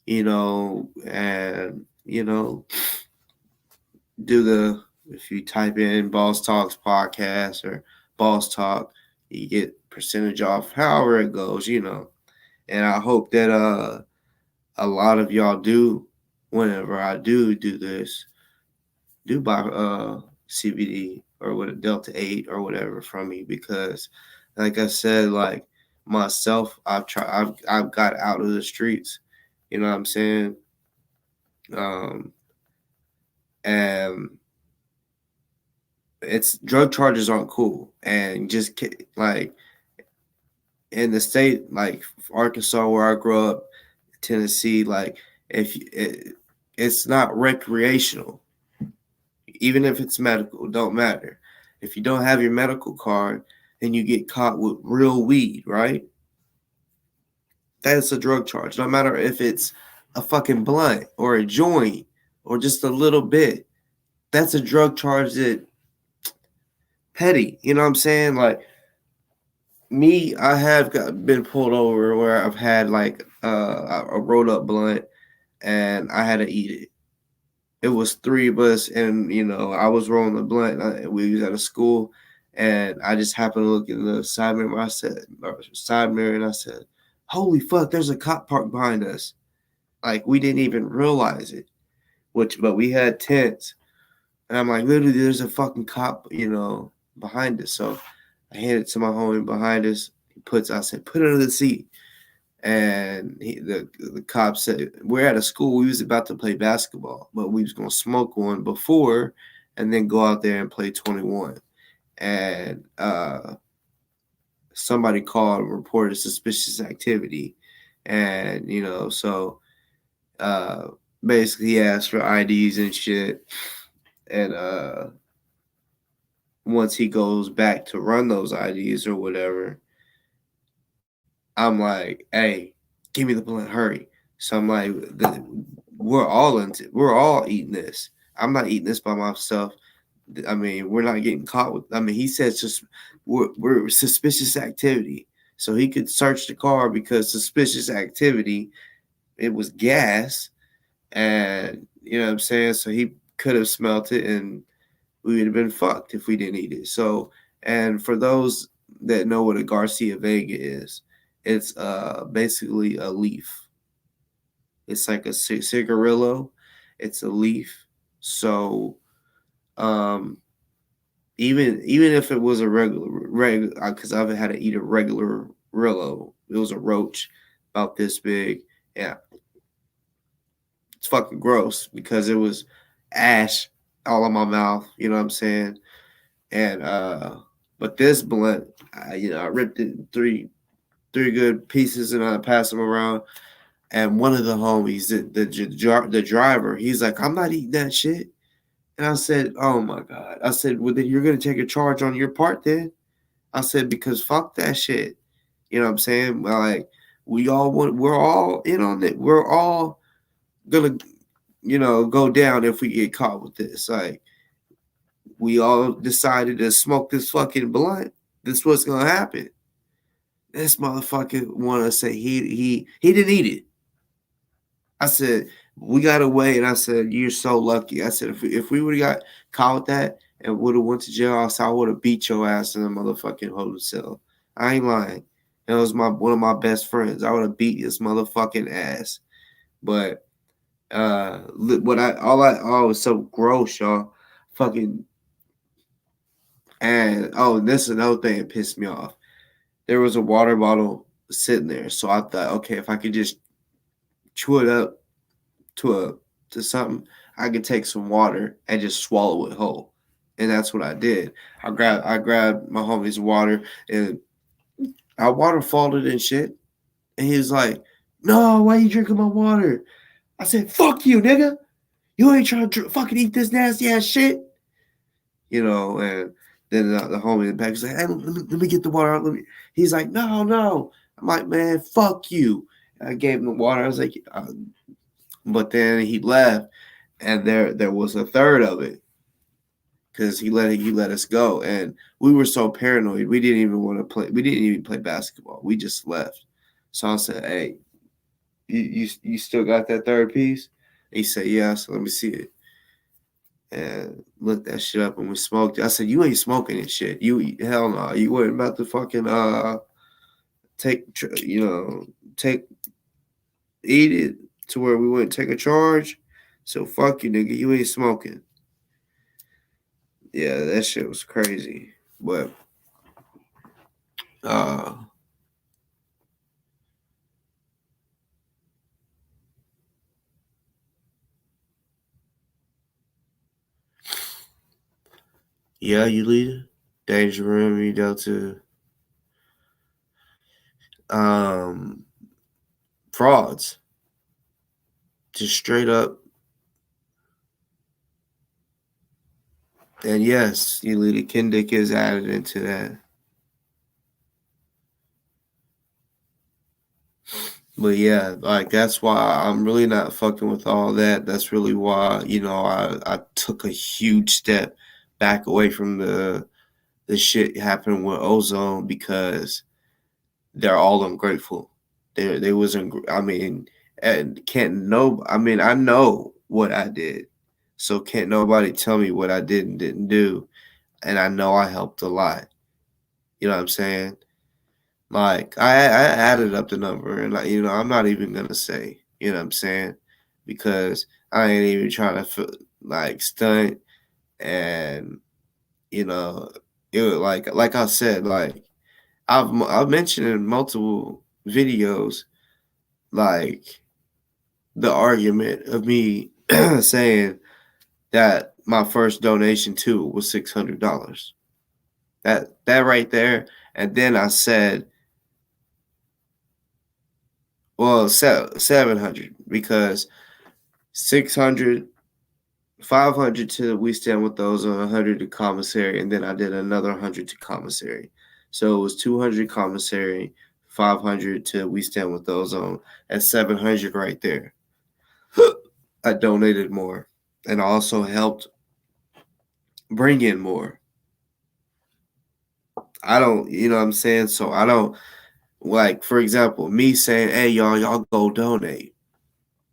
and if you type in Boss Talks podcast or Boss Talk, you get percentage off, however it goes, And I hope that a lot of y'all do, whenever I do this, do buy CBD or with a Delta 8 or whatever from me, because like I said, like myself, I've got out of the streets, you know what I'm saying? And it's drug charges aren't cool, and just like in the state like Arkansas where I grew up, Tennessee, like it's not recreational, even if it's medical, don't matter. If you don't have your medical card and you get caught with real weed, right? that's a drug charge. No matter if it's a fucking blunt or a joint or just a little bit, that's a drug charge that petty. You know what I'm saying? Like me, I have been pulled over where I've had like a rolled up blunt and I had to eat it. It was three of us, and I was rolling the blunt. We was at a school, and I just happened to look in the side mirror. And I said, "Holy fuck! There's a cop parked behind us." Like we didn't even realize it. But we had tents, and I'm like, literally, there's a fucking cop, behind us. So I handed it to my homie behind us. I said, put it under the seat. And the cop said, we're at a school. We was about to play basketball, but we was going to smoke one before and then go out there and play 21. And somebody called and reported suspicious activity. And, so basically he asked for IDs and shit. And once he goes back to run those IDs or whatever, I'm like, hey, give me the blunt, hurry. So I'm like, we're all eating this. I'm not eating this by myself. I mean, we're not getting caught with. I mean, he says just we're suspicious activity. So he could search the car because suspicious activity. It was gas, and you know what I'm saying. So he could have smelt it, and we would have been fucked if we didn't eat it. So, and for those that know what a Garcia Vega is, it's basically a leaf. It's like a cigarillo. It's a leaf. So um, even if it was a regular, because I've had to eat a regular Rillo. It was a roach about this big. Yeah, it's fucking gross because it was ash all in my mouth. You know what I'm saying? And but this blunt, I ripped it in three good pieces and I passed them around. And one of the homies, the driver, he's like, I'm not eating that shit. And I said, oh my God. I said, well, then you're going to take a charge on your part then. I said, because fuck that shit. You know what I'm saying? Like, we're all in on it. We're all going to, go down if we get caught with this. Like, we all decided to smoke this fucking blunt. This is what's going to happen. This motherfucker want to say he didn't eat it. I said, we got away, and I said, you're so lucky. I said, if we would have got caught with that and would have went to jail, I would have beat your ass in the motherfucking holding cell. I ain't lying. That was one of my best friends. I would have beat his motherfucking ass. But was so gross, y'all. Fucking and this is another thing that pissed me off. There was a water bottle sitting there, so I thought, okay, if I could just chew it up to something, I could take some water and just swallow it whole. And that's what I did. I grabbed my homie's water and I waterfalled it and shit. And he was like, no, why you drinking my water? I said, fuck you, nigga. You ain't trying to fucking eat this nasty ass shit. And then the homie in the back was like, hey, let me get the water out. He's like, no. I'm like, man, fuck you. And I gave him the water. I was like, but then he left, and there was a third of it because he let us go, and we were so paranoid we didn't even want to play. We didn't even play basketball. We just left. So I said, "Hey, you still got that third piece?" He said, "Yeah." So let me see it, and looked that shit up, and we smoked it. I said, "You ain't smoking this shit. You hell no. You weren't about to fucking take eat it to where we wouldn't take a charge. So fuck you, nigga. You ain't smoking." Yeah, that shit was crazy. But yeah, you leader. Danger room, you go to um frauds. Just straight up. And yes, you leader Kindick is added into that. But yeah, like that's why I'm really not fucking with all that. That's really why, I took a huge step back away from the shit happening with ozone, because they're all ungrateful. They wasn't. I mean, and can't no. I mean, I know what I did, so can't nobody tell me what I did and didn't do. And I know I helped a lot. You know what I'm saying? Like I added up the number, and I'm not even gonna say. You know what I'm saying? Because I ain't even trying to like stunt, and you know it was like I said, like I've mentioned in multiple videos, like the argument of me saying that my first donation to it was $600. That right there, and then I said, well, 700, because 600, 500 to We Stand With Those, on 100 to commissary, and then I did another 100 to commissary. So it was 200 commissary, 500 to We Stand With Those on, at 700 right there. I donated more, and also helped bring in more. I don't, you know what I'm saying? So I don't, like, for example, me saying, hey, y'all go donate.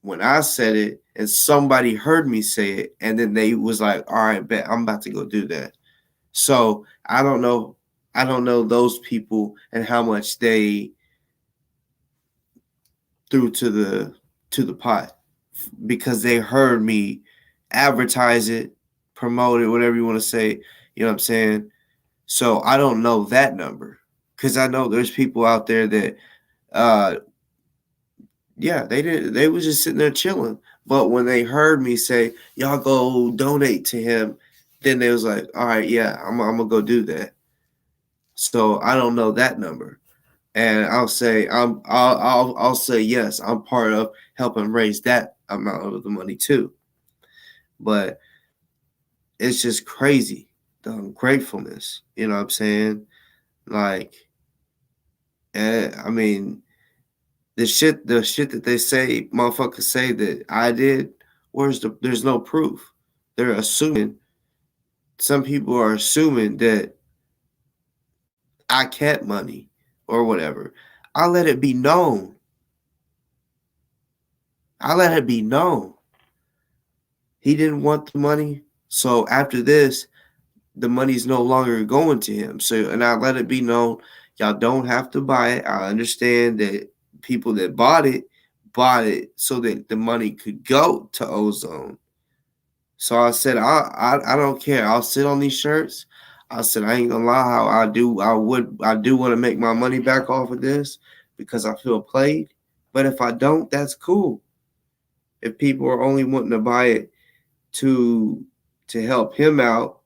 When I said it and somebody heard me say it, and then they was like, all right, bet, I'm about to go do that. So I don't know those people and how much they threw to the pot, because they heard me advertise it, promote it, whatever you want to say. You know what I'm saying? So I don't know that number, because I know there's people out there that, uh, yeah, they did. They was just sitting there chilling. But when they heard me say, "Y'all go donate to him," then they was like, "All right, yeah, I'm gonna go do that." So I don't know that number, and I'll say yes, I'm part of helping raise that amount of the money too. But it's just crazy, the ungratefulness. You know what I'm saying? Like, I mean, the shit that they say, motherfuckers say that I did, there's no proof. They're assuming, some people are assuming that I kept money or whatever. I let it be known. I let it be known. He didn't want the money. So after this, the money's no longer going to him. So, and I let it be known, y'all don't have to buy it. I understand that people that bought it so that the money could go to ozone. So I said, I don't care. I'll sit on these shirts. I said, I ain't gonna lie, how I do want to make my money back off of this, because I feel played. But if I don't, that's cool. If people are only wanting to buy it to help him out,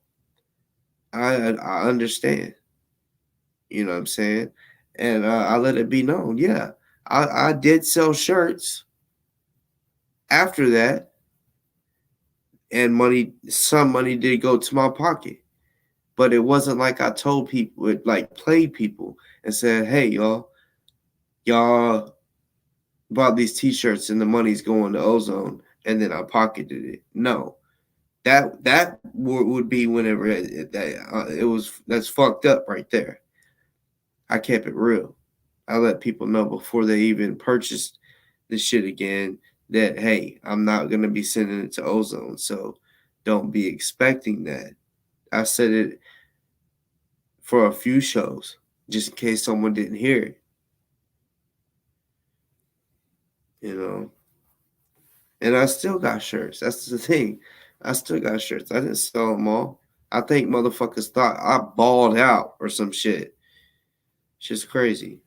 I understand. You know what I'm saying? And I let it be known. Yeah, I did sell shirts after that, and some money did go to my pocket. But it wasn't like I told people, it like played people and said, "Hey, y'all bought these T-shirts and the money's going to ozone," and then I pocketed it. No, that would be whenever it was. That's fucked up right there. I kept it real. I let people know before they even purchased the shit again that, hey, I'm not gonna be sending it to ozone, so don't be expecting that. I said it for a few shows, just in case someone didn't hear it, you know. And I still got shirts. That's the thing. I still got shirts. I didn't sell them all. I think motherfuckers thought I balled out or some shit. It's just crazy,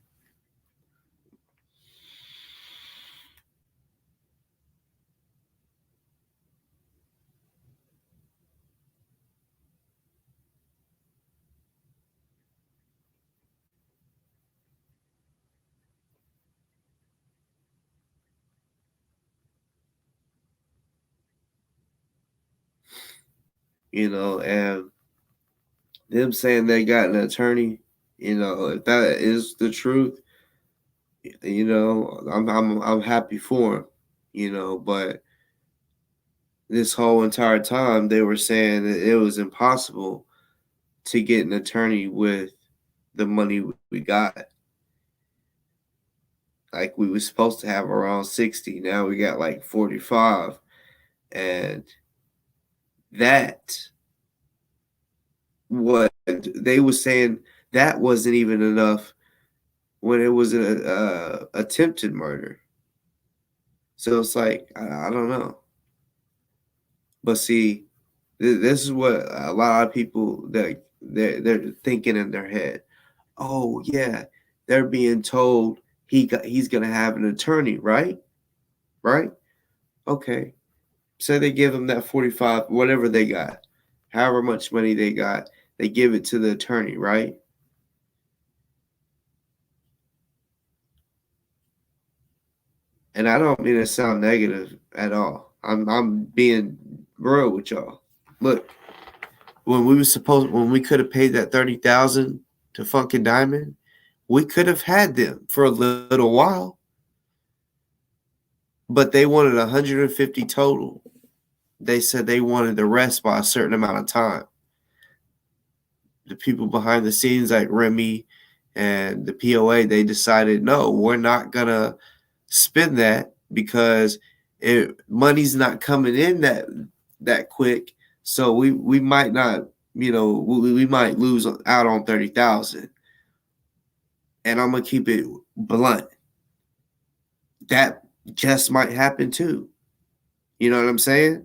and them saying they got an attorney, if that is the truth, You know, I'm happy for him. You know, but this whole entire time they were saying that it was impossible to get an attorney with the money we got. Like we were supposed to have around 60. Now we got like 45. And that what they were saying that wasn't even enough when it was an attempted murder. So it's like I don't know. But see, this is what a lot of people that they're thinking in their head. Oh yeah, they're being told he's gonna have an attorney, right? Right? Okay. Say they give him that 45, whatever they got, however much money they got, they give it to the attorney, right? And I don't mean to sound negative at all. I'm being real with y'all. Look, when we could have paid that 30,000 to Funkin' Diamond, we could have had them for a little while. But they wanted 150 total. They said they wanted the rest by a certain amount of time. The people behind the scenes like Remy and the POA, they decided no, we're not gonna spend that because money's not coming in that quick. So we might not, we might lose out on 30,000. And I'm gonna keep it blunt. That just might happen too. You know what I'm saying?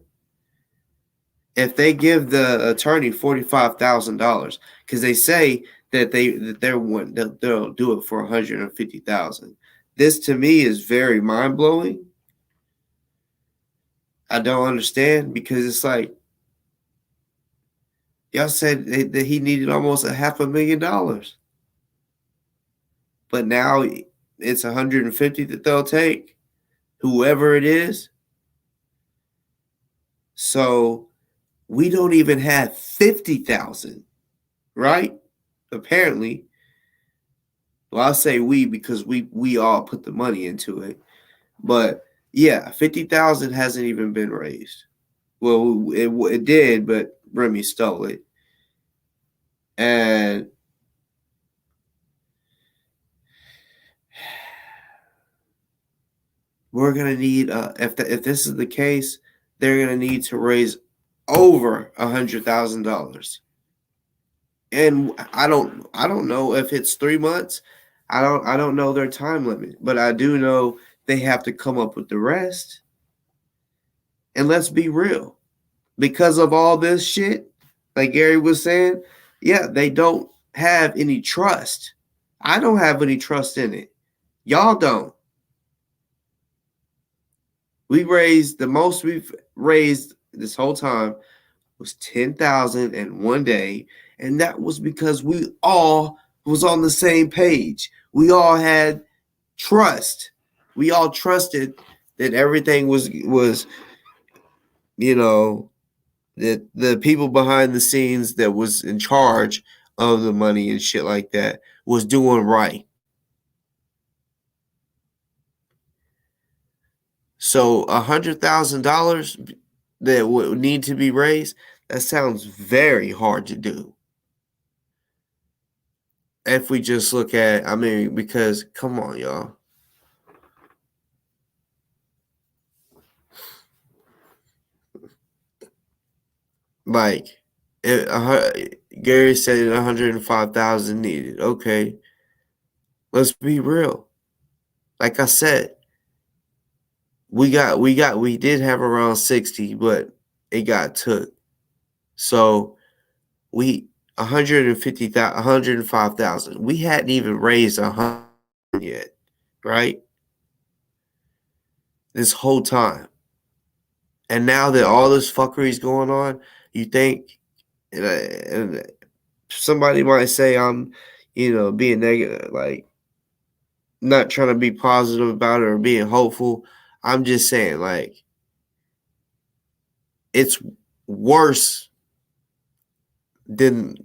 If they give the attorney $45,000, because they say that they'll do it for 150,000. This to me is very mind blowing. I don't understand because it's like y'all said that he needed almost $500,000, but now it's 150 that they'll take, whoever it is. So we don't even have 50,000, right? Apparently. Well, I'll say we because we all put the money into it. But yeah, 50,000 hasn't even been raised. Well, it did, but Remy stole it. And we're gonna need if this is the case, they're gonna need to raise over $100,000. And I don't know if it's 3 months. I don't know their time limit, but I do know they have to come up with the rest. And let's be real, because of all this shit, like Gary was saying, yeah, they don't have any trust. I don't have any trust in it. Y'all don't. We raised the most we've raised this whole time was 10,000 in one day, and that was because we all was on the same page. We all had trust. We all trusted that everything was you know that the people behind the scenes that was in charge of the money and shit like that was doing right. So $100,000 that would need to be raised, that sounds very hard to do. If we just look at, I mean, because come on, y'all. Like, Gary said 105,000 needed. Okay, let's be real. Like I said, we did have around 60, but it got took. So we 150,000, 105,000. We hadn't even raised 100 yet, right? This whole time. And now that all this fuckery is going on, you think, and somebody might say I'm, being negative, like not trying to be positive about it or being hopeful. I'm just saying, like, it's worse than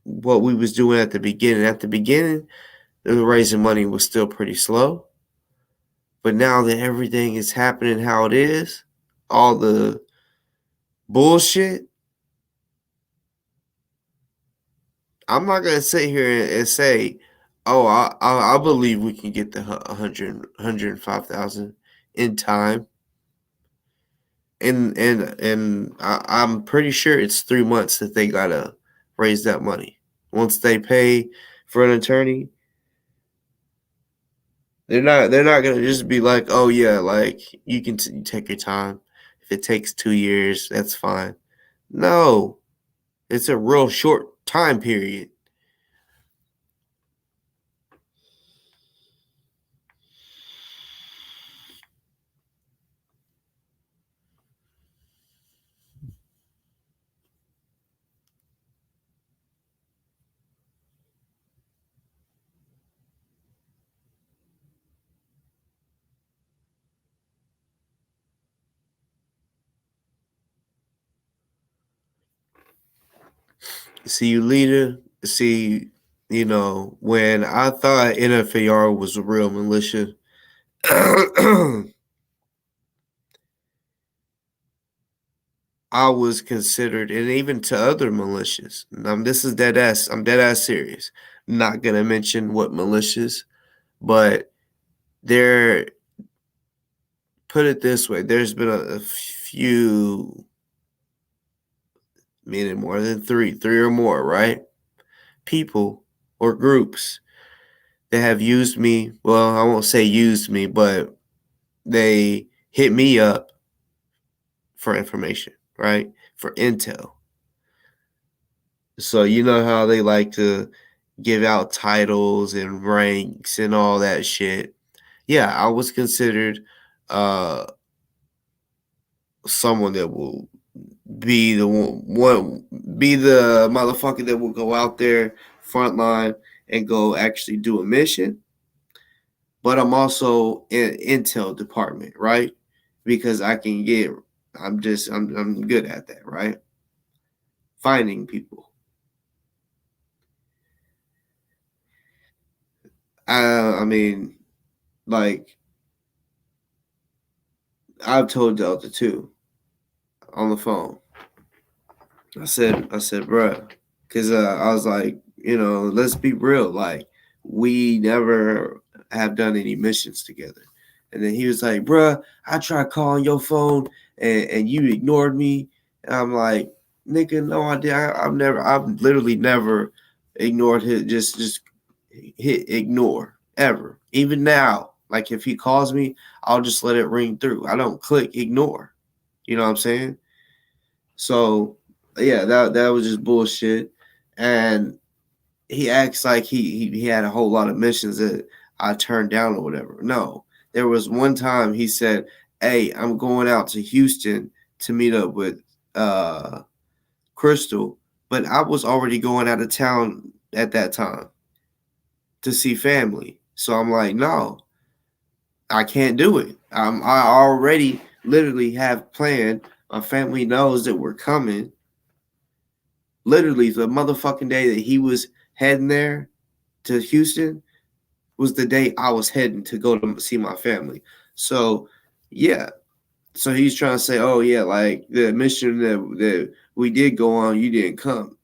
what we was doing at the beginning. At the beginning, the raising money was still pretty slow. But now that everything is happening how it is, all the bullshit, I'm not gonna sit here and say, "Oh, I believe we can get the 105,000 in time." And I'm pretty sure it's 3 months that they gotta raise that money. Once they pay for an attorney, they're not gonna just be like, "Oh yeah, like you can take your time. If it takes 2 years, that's fine." No, it's a real short time period. See, you leader. See, when I thought NFAR was a real militia, I was considered, and even to other militias. This is dead ass. I'm dead ass serious. Not gonna mention what militias, but there. Put it this way: there's been a few, meaning more than three or more, right? People or groups that have used me. Well, I won't say used me, but they hit me up for information, right? For intel. So you know how they like to give out titles and ranks and all that shit. Yeah, I was considered uh someone that will be the one be the motherfucker that will go out there front line and go actually do a mission. But I'm also in intel department, right? Because I can get I'm good at that, right? Finding people. I mean, like I've told Delta too on the phone. I said, bruh, because I was like, let's be real. Like, we never have done any missions together. And then he was like, bruh, I tried calling your phone and you ignored me. And I'm like, nigga, no, I did. I've literally never ignored his, just hit ignore ever. Even now, like if he calls me, I'll just let it ring through. I don't click ignore. You know what I'm saying? So yeah, that was just bullshit. And he acts like he had a whole lot of missions that I turned down or whatever. No, there was one time he said, "Hey, I'm going out to Houston to meet up with Crystal," but I was already going out of town at that time to see family. So I'm like, no, I can't do it. I already literally have planned. My family knows that we're coming. Literally, the motherfucking day that he was heading there to Houston was the day I was heading to go to see my family. So, yeah. So he's trying to say, oh, yeah, like the mission that we did go on, you didn't come.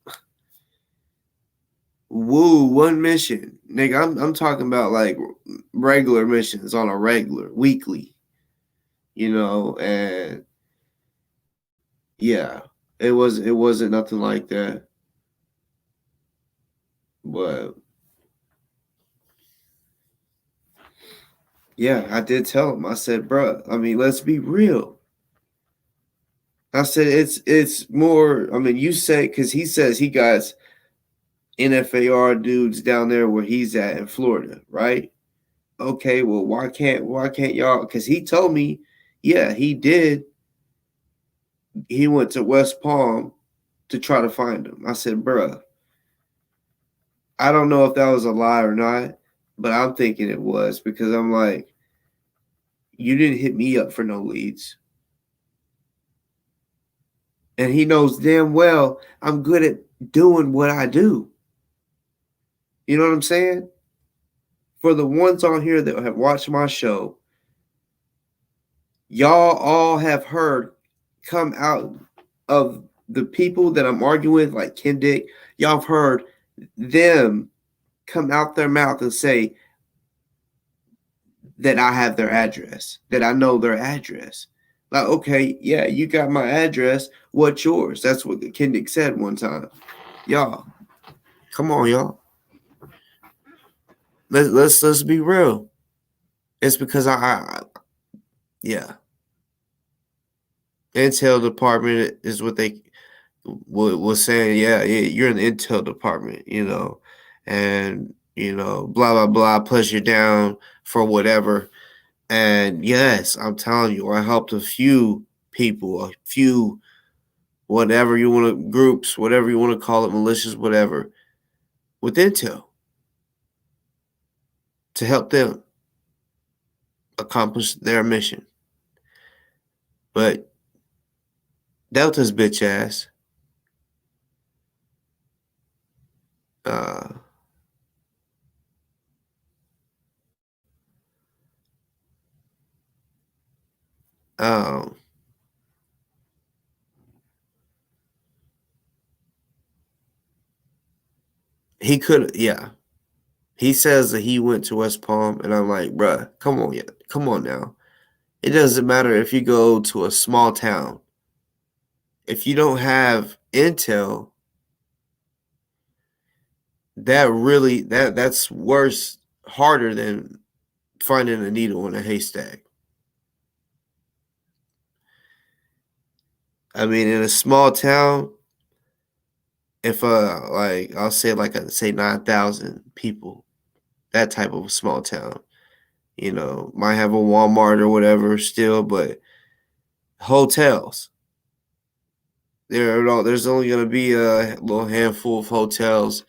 Woo, one mission. Nigga, I'm talking about like regular missions on a regular, weekly, and yeah, it wasn't nothing like that. But yeah, I did tell him. I said, bro, I mean, let's be real. I said it's more. I mean, you say because he says he got NFAR dudes down there where he's at in Florida, right? Okay, well, why can't y'all? Because he told me, yeah, he did. He went to West Palm to try to find him. I said, bruh, I don't know if that was a lie or not, but I'm thinking it was because I'm like, you didn't hit me up for no leads. And he knows damn well I'm good at doing what I do. You know what I'm saying? for the ones on here that have watched my show, y'all all have heard come out of the people that I'm arguing with, like Kendick, y'all have heard them come out their mouth and say that I have their address, that I know their address. Like, okay, yeah, you got my address. What's yours? That's what Kendick said one time. Y'all, come on, y'all. Let's be real. It's because yeah. Intel department is what they was saying. Yeah, you're in the intel department, and blah blah blah. Plus you're down for whatever. And yes, I'm telling you, I helped a few people, a few whatever you want to groups, whatever you want to call it, militias, whatever, with intel to help them accomplish their mission. But Delta's bitch ass, um, he could, yeah. He says that he went to West Palm, and I'm like, bruh, come on now. It doesn't matter if you go to a small town. If you don't have intel, that's worse, harder than finding a needle in a haystack. I mean, in a small town, if I'll say 9,000 people, that type of small town, might have a Walmart or whatever still, but hotels. There's only going to be a little handful of hotels,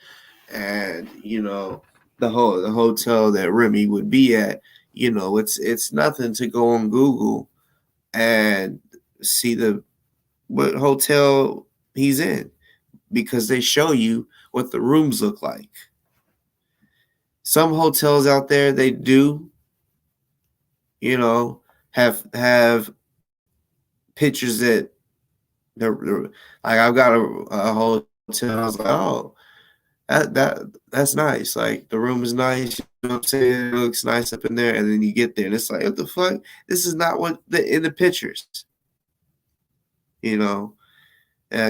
and the hotel that Remy would be at, it's nothing to go on Google and see what hotel he's in, because they show you what the rooms look like. Some hotels out there, they do, have pictures that they're like, I've got a hotel. I was like, oh, that's nice. Like, the room is nice. You know what I'm saying? It looks nice up in there, and then you get there, and it's like, what the fuck? This is not what in the pictures. And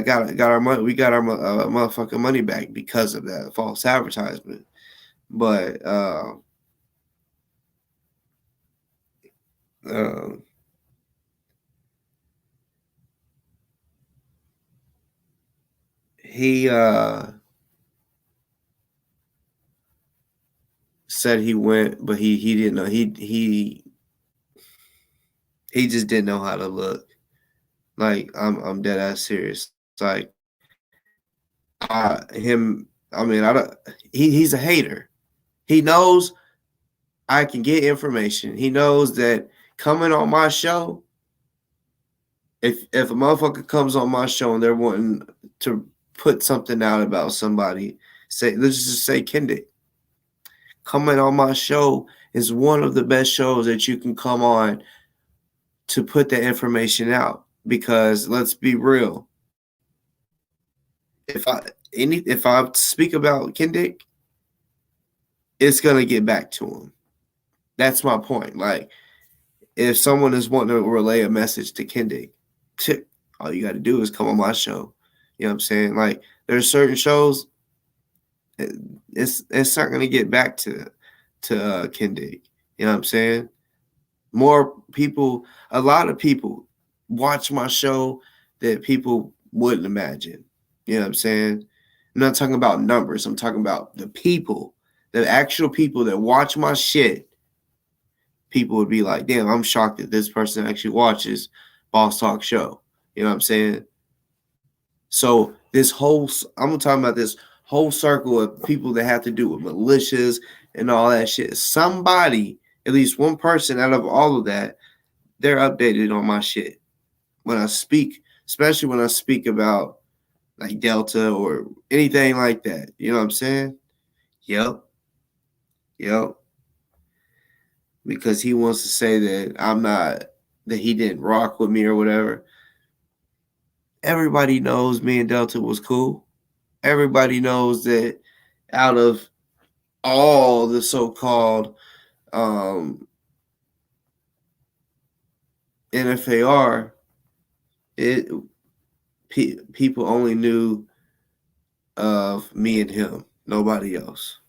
got our money. We got our motherfucking money back because of that false advertisement. But he said he went, but he didn't know. He just didn't know how to look. Like, I'm dead ass serious. It's like, him. I mean, I don't. He's a hater. He knows I can get information. He knows that coming on my show, if a motherfucker comes on my show and they're wanting to put something out about somebody, let's just say Kendick. Coming on my show is one of the best shows that you can come on to put that information out. Because let's be real, if I speak about Kendick, it's gonna get back to him. That's my point. Like, if someone is wanting to relay a message to Kendick, all you got to do is come on my show. You know what I'm saying? Like, there's certain shows, it's not gonna get back to Kendick. You know what I'm saying? A lot of people watch my show that people wouldn't imagine. You know what I'm saying? I'm not talking about numbers. I'm talking about the people, the actual people that watch my shit. People would be like, damn, I'm shocked that this person actually watches Boss Talk Show. You know what I'm saying? So I'm talking about this whole circle of people that have to do with militias and all that shit. Somebody, at least one person out of all of that, they're updated on my shit. When I speak, especially when I speak about like Delta or anything like that. You know what I'm saying? Yep. because he wants to say that that he didn't rock with me or whatever. Everybody knows me and Delta was cool. Everybody knows that out of all the so-called NFAR, it people only knew of me and him, nobody else.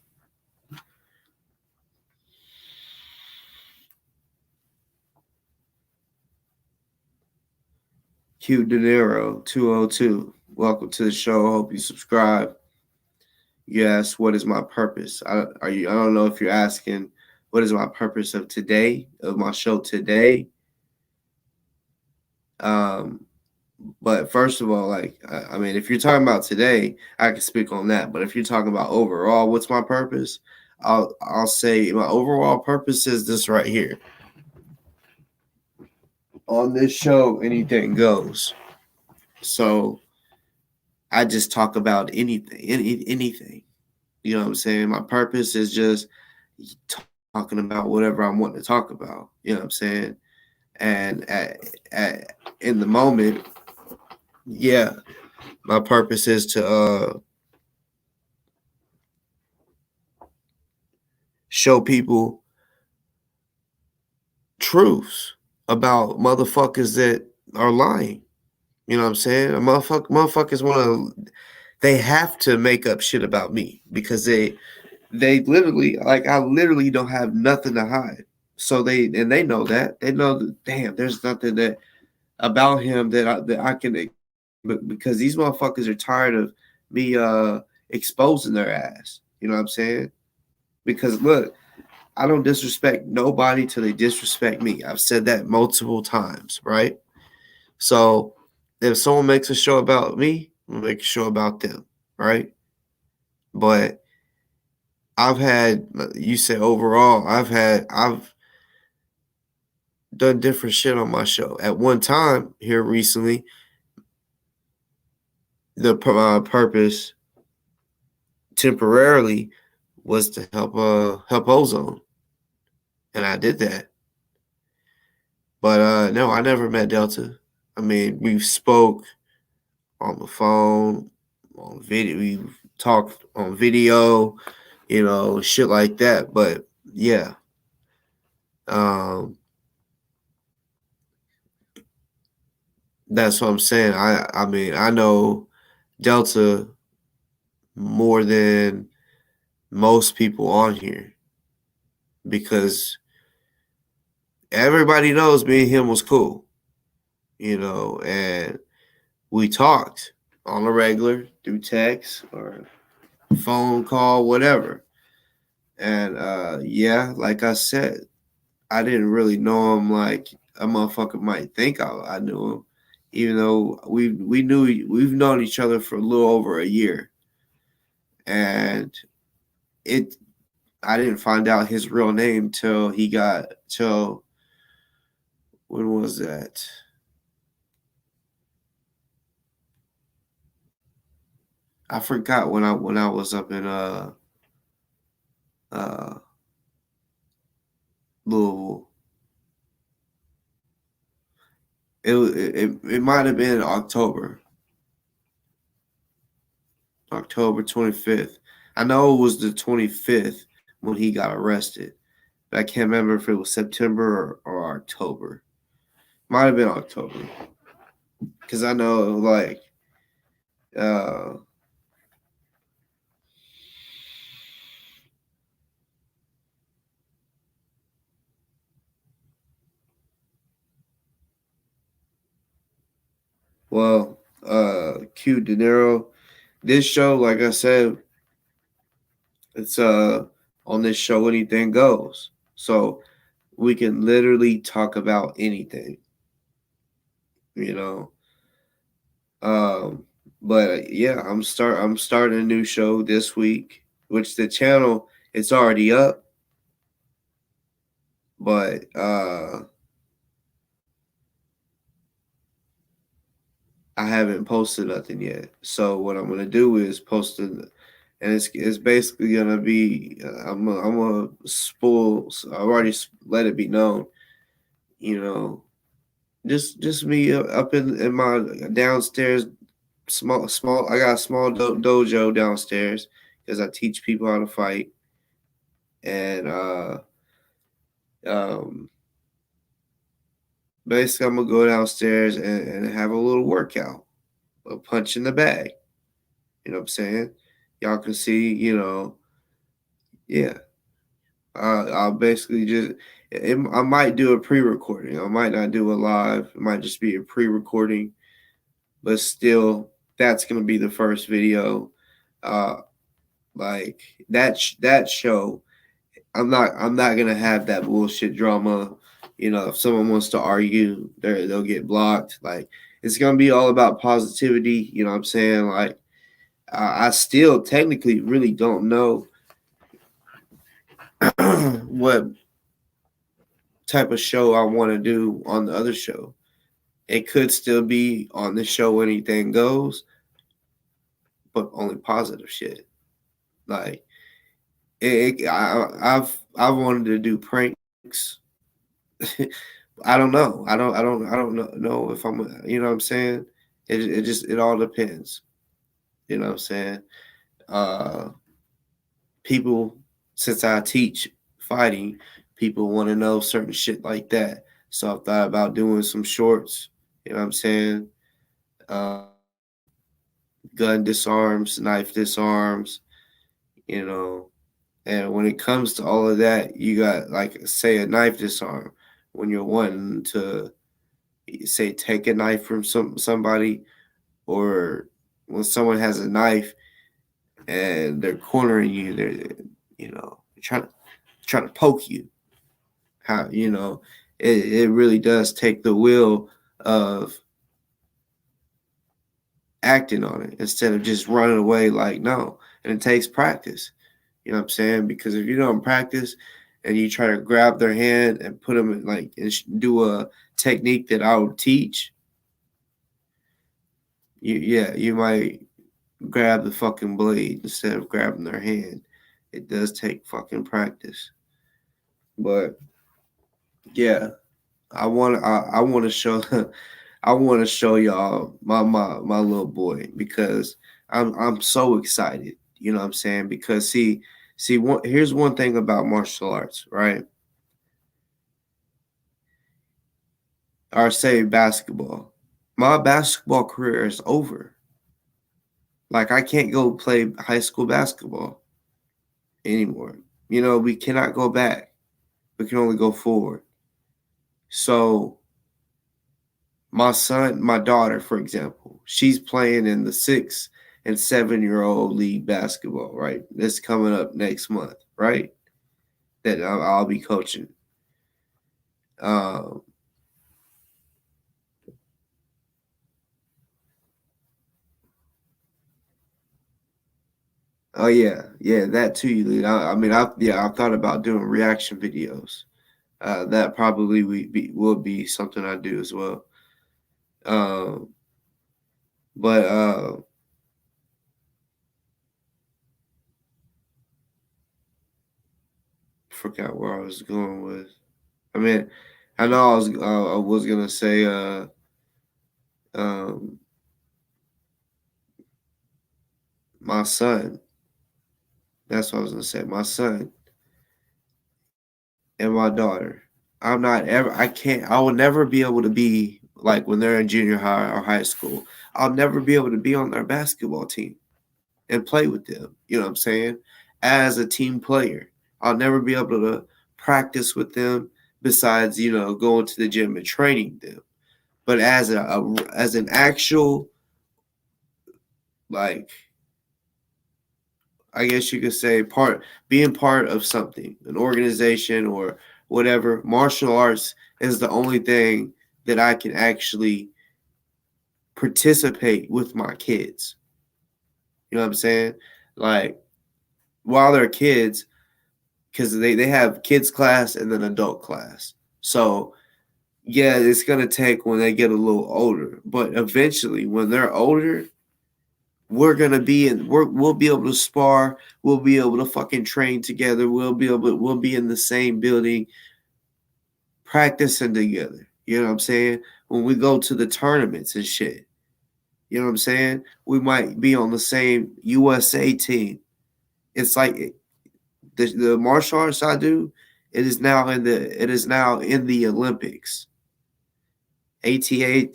Q De Niro 202. Welcome to the show. I hope you subscribe. Yes, what is my purpose? I don't know if you're asking what is my purpose of today, of my show today. Um, but first of all, like I mean, if you're talking about today, I can speak on that. But if you're talking about overall, what's my purpose? I'll say my overall purpose is this right here. On this show, anything goes. So I just talk about anything. You know what I'm saying? My purpose is just talking about whatever I'm wanting to talk about. You know what I'm saying? And in the moment, yeah, my purpose is to show people truths about motherfuckers that are lying. You know what I'm saying? Motherfuckers want to. They have to make up shit about me because they literally, like, I literally don't have nothing to hide. So they know that. They know that, damn, there's nothing that about him that I can, but because these motherfuckers are tired of me exposing their ass. You know what I'm saying? Because look, I don't disrespect nobody till they disrespect me. I've said that multiple times, right? So if someone makes a show about me, I'll make a show about them, right? But I've had, you say overall, I've done different shit on my show. At one time here recently, the purpose temporarily was to help ozone, and I did that. But no, I never met Delta. I mean, we spoke on the phone, on video. We talked on video, you know, shit like that. But yeah, um, that's what I'm saying. I mean, I know Delta more than most people on here because everybody knows me and him was cool, you know, and we talked on a regular through text or phone call, whatever. And yeah, like I said, I didn't really know him like a motherfucker might think I knew him, even though we've known each other for a little over a year, and it I didn't find out his real name till when was that? I forgot when I was up in uh Louisville. It might have been October 25th. I know it was the 25th when he got arrested, but I can't remember if it was September or October. Might have been October because I know like uh well Q De Niro. This show, like I said, it's on this show anything goes. So we can literally talk about anything, you know. Um but yeah, I'm starting a new show this week, which the channel it's already up, but I haven't posted nothing yet. So what I'm gonna do is post and it's basically gonna be I'm a spool. I've already let it be known, you know, just me up in my downstairs small. I got a small dojo downstairs because I teach people how to fight, and um, basically I'm gonna go downstairs and have a little workout, a punch in the bag. You know what I'm saying? Y'all can see, yeah. I'll basically I might do a pre-recording. I might not do a live. It might just be a pre-recording, but still, that's gonna be the first video. Uh, like that show. I'm not gonna have that bullshit drama. If someone wants to argue, they'll get blocked. Like it's gonna be all about positivity. You know what I'm saying? Like I still technically really don't know what type of show I want to do on the other show. It could still be on the show anything goes, but only positive shit. Like I've wanted to do pranks. I don't know. I don't know if I'm. You know what I'm saying? It all depends. You know what I'm saying? Uh, People, since I teach fighting, people want to know certain shit like that. So I thought about doing some shorts. You know what I'm saying? Gun disarms, knife disarms. You know, and when it comes to all of that, you got like say a knife disarm when you're wanting to say take a knife from somebody, or when someone has a knife and they're cornering you, they're trying to poke you. How it really does take the will of acting on it instead of just running away like no. And it takes practice. You know what I'm saying? Because if you don't practice and you try to grab their hand and put them in like and do a technique that I would teach, you might grab the fucking blade instead of grabbing their hand. It does take fucking practice. But yeah, I want to show I want to show y'all my little boy because I'm so excited. You know what I'm saying? Because here's one thing about martial arts, right? Or say basketball. My basketball career is over. Like I can't go play high school basketball anymore. We cannot go back. We can only go forward. So my daughter, for example, she's playing in the 6 and 7-year-old league basketball, right? That's coming up next month, right? That I'll be coaching. Um, oh yeah, that too. I mean, I've thought about doing reaction videos. That probably will be something I do as well. Um, but forgot where I was going with. I mean, I know I was gonna say um, my son. That's what I was gonna say. My son and my daughter. I will never be able to be like when they're in junior high or high school. I'll never be able to be on their basketball team and play with them. You know what I'm saying? As a team player, I'll never be able to practice with them besides, going to the gym and training them. But as an actual, like, I guess you could say being part of something, an organization or whatever. Martial arts is the only thing that I can actually participate with my kids. You know what I'm saying? Like while they're kids, because they have kids class and then adult class. So yeah, it's gonna take when they get a little older, but eventually when they're older, we'll be able to spar, we'll be able to fucking train together, we'll be in the same building practicing together. You know what I'm saying? When we go to the tournaments and shit. You know what I'm saying? We might be on the same USA team. It's like the martial arts I do, it is now in the Olympics. ATA,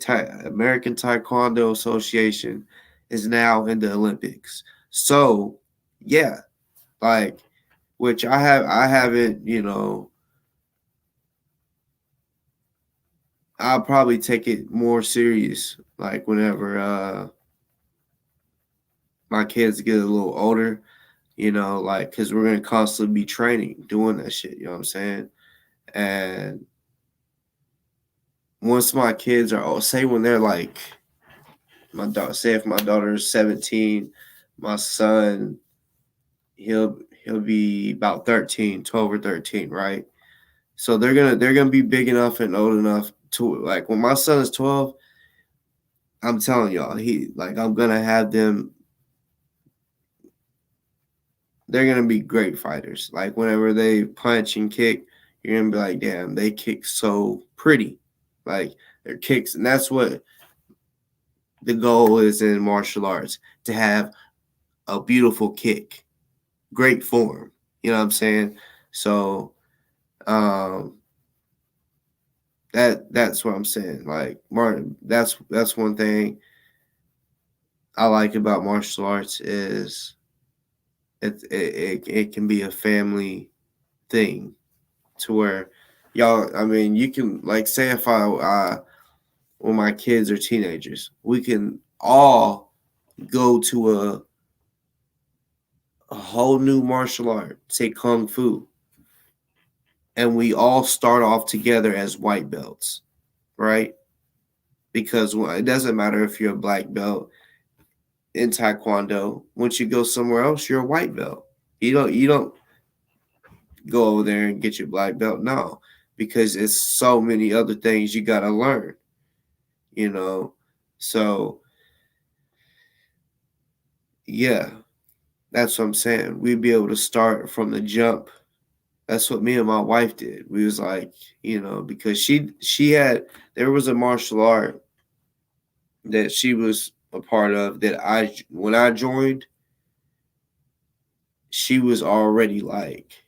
American Taekwondo Association, is now in the Olympics. So, yeah, like, which I haven't, I'll probably take it more serious, like whenever my kids get a little older, like, because we're gonna constantly be training, doing that shit. You know what I'm saying? And once my kids are, say when they're like, say if my daughter is 17, my son, he'll be about 13, 12 or 13, right? So they're gonna be big enough and old enough to, like, when my son is 12, I'm telling y'all, I'm gonna have them. They're gonna be great fighters. Like whenever they punch and kick, you're gonna be like, damn, they kick so pretty. Like their kicks, and that's what the goal is in martial arts, to have a beautiful kick, great form. You know what I'm saying? So um that's what I'm saying. Like Martin, that's one thing I like about martial arts is it can be a family thing, to where y'all, I mean, you can, like, say if when my kids are teenagers, we can all go to a whole new martial art, say kung fu, and we all start off together as white belts, right? Because it doesn't matter if you're a black belt in taekwondo. Once you go somewhere else, you're a white belt. You don't go over there and get your black belt, no, because it's so many other things you got to learn, you know. So yeah, that's what I'm saying. We'd be able to start from the jump. That's what me and my wife did. We was like, because she had, there was a martial art that she was a part of that when I joined, she was already like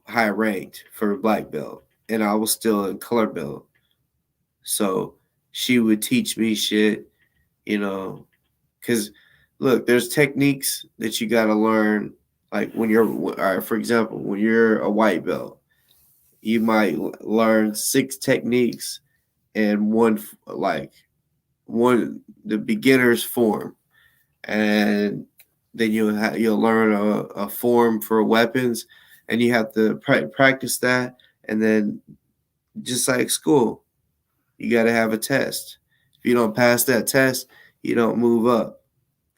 high ranked for black belt, and I was still in color belt. So she would teach me shit, you know, because look, there's techniques that you got to learn. Like when you're, all right, for example, when you're a white belt, you might learn 6 techniques and one the beginner's form, and then you'll learn a form for weapons, and you have to practice that, and then just like school, you got to have a test. If you don't pass that test, you don't move up.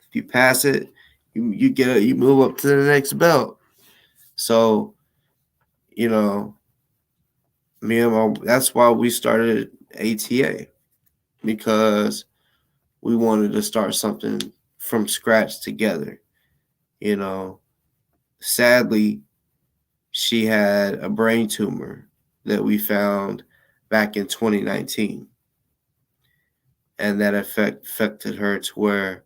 If you pass it, you move up to the next belt. So you know, that's why we started ATA, because we wanted to start something from scratch together. You know, sadly, she had a brain tumor that we found back in 2019, and that affected her to where,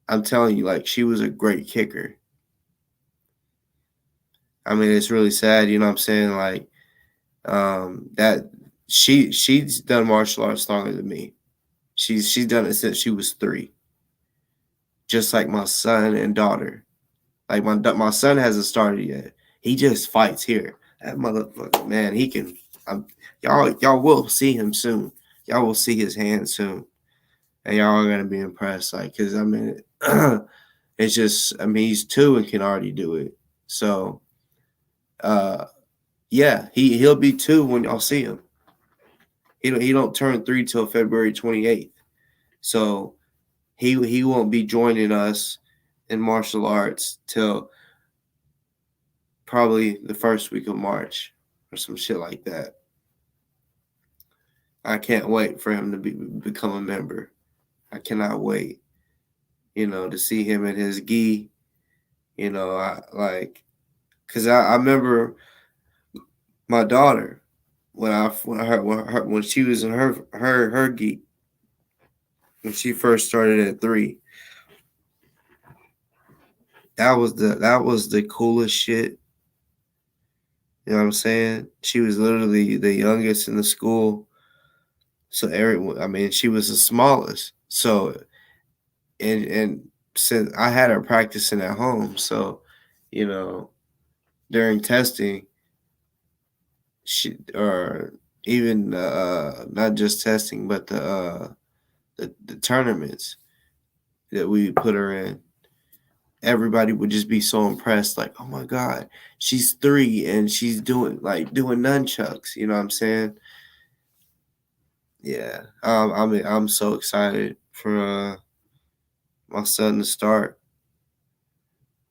I'm telling you, like, she was a great kicker. I mean, it's really sad, you know what I'm saying? Like, that she's done martial arts longer than me. She's done it since she was 3, just like my son and daughter. Like my son hasn't started yet. He just fights here. That motherfucker, man, he can. I'm, y'all will see him soon. Y'all will see his hand soon, and y'all are gonna be impressed. Like, cause I mean, it's just, I mean, he's 2 and can already do it. So, uh, yeah, he'll be 2 when y'all see him. He don't turn 3 till February 28th. So he won't be joining us in martial arts till probably the first week of March or some shit like that. I can't wait for him to become a member. I cannot wait. to see him in his gi. I like, cause I remember my daughter when she was in her gi, when she first started at 3. That was the coolest shit. You know what I'm saying? She was literally the youngest in the school. So everyone, I mean, she was the smallest. So and since I had her practicing at home, so you know during testing, she or even not just testing, but the tournaments that we put her in, everybody would just be so impressed, like, oh my god, she's 3 and she's doing nunchucks. You know what I'm saying? Yeah. I'm so excited for my son to start.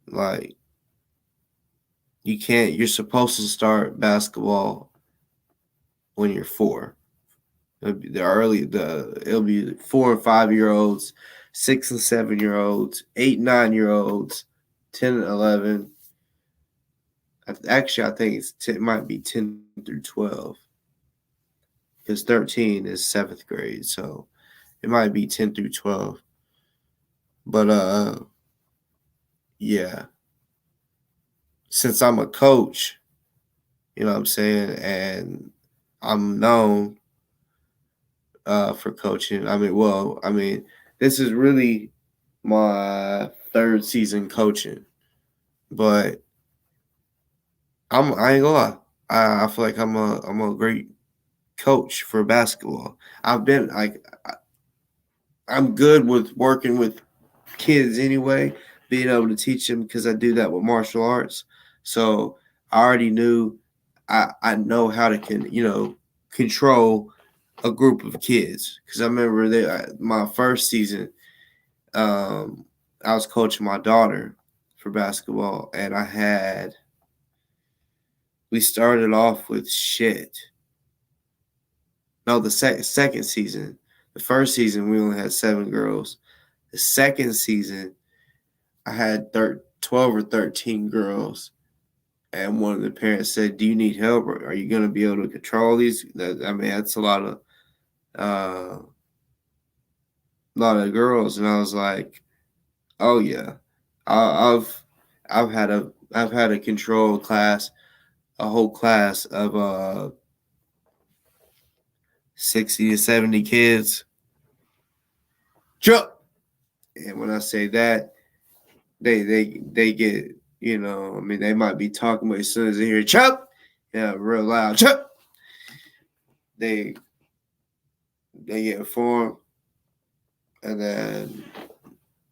Like, you're supposed to start basketball when you're 4. It'll be 4 and 5 year olds, 6 and 7 year olds, 8 and 9 year olds, 10 and 11. Actually, I think it might be 10 through 12, because 13 is 7th grade, so it might be 10 through 12. But yeah, since I'm a coach, you know what I'm saying, and I'm known for coaching. This is really my 3rd season coaching, but I ain't gonna lie. I feel like I'm a great coach for basketball. I'm good with working with kids anyway, being able to teach them, because I do that with martial arts. So I already knew I know how to control a group of kids, because I remember my first season, I was coaching my daughter for basketball, and we started off with shit. No, the second season. The first season we only had 7 girls. The second season I had 12 or 13 girls, and one of the parents said, "Do you need help? Or are you going to be able to control these?" That's uh, lot of girls, and I was like, "Oh yeah, I've had a control class, a whole class of 60 to 70 kids." Chuck. And when I say that, they get, they might be talking, but as soon as they hear Chuck, yeah, real loud, Chuck, they get informed, and then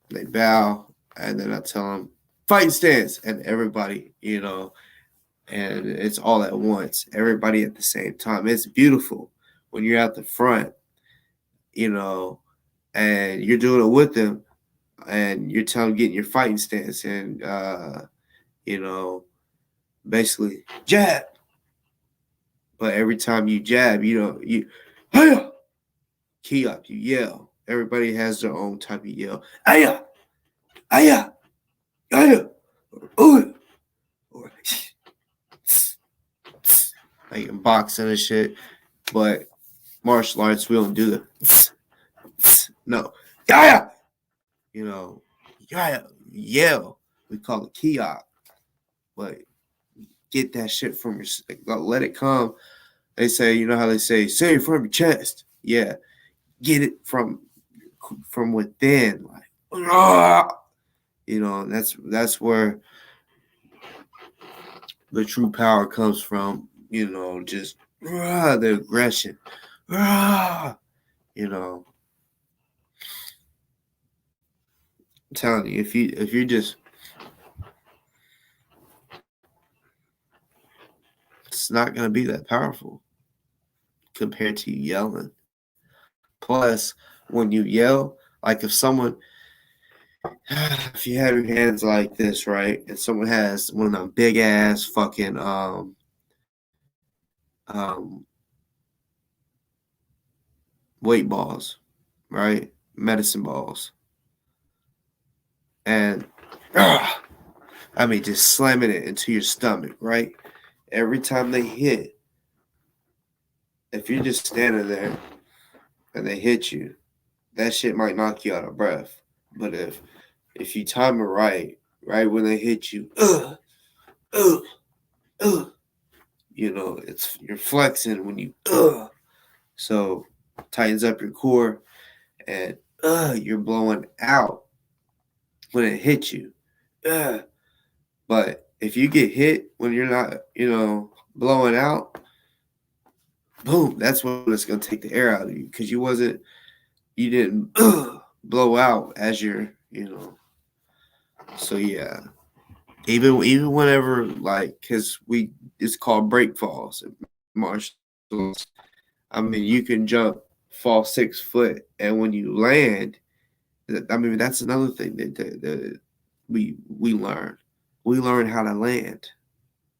they bow, and then I tell them fight stance, and everybody, and it's all at once, everybody at the same time. It's beautiful when you're at the front, and you're doing it with them, and you're telling them, getting your fighting stance, and you know, basically jab. But every time you jab, hiya, key up, you yell. Everybody has their own type of yell. Aya, aya, aya, ooh, or like in boxing and shit. But martial arts, we don't do the no. Aya, aya, yell. We call it key up. But get that shit from let it come. They say, how they say it from your chest. Yeah, get it from within, like, that's where the true power comes from. Just the aggression. You know, I'm telling you, if you just, it's not gonna be that powerful compared to you yelling. Plus, when you yell, like if you have your hands like this, right, and someone has one of them big ass fucking um weight balls, right, medicine balls, and just slamming it into your stomach, right? Every time they hit, if you're just standing there and they hit you, that shit might knock you out of breath. But if you time it right when they hit you, uh, uh, it's you're flexing when you so tightens up your core and you're blowing out when it hits you. But if you get hit when you're not, blowing out, boom, that's when it's gonna take the air out of you because you didn't blow out as you're. So yeah, even whenever because it's called break falls in martial arts. You can fall 6 foot, and when you land, that's another thing that we learn. We learn how to land.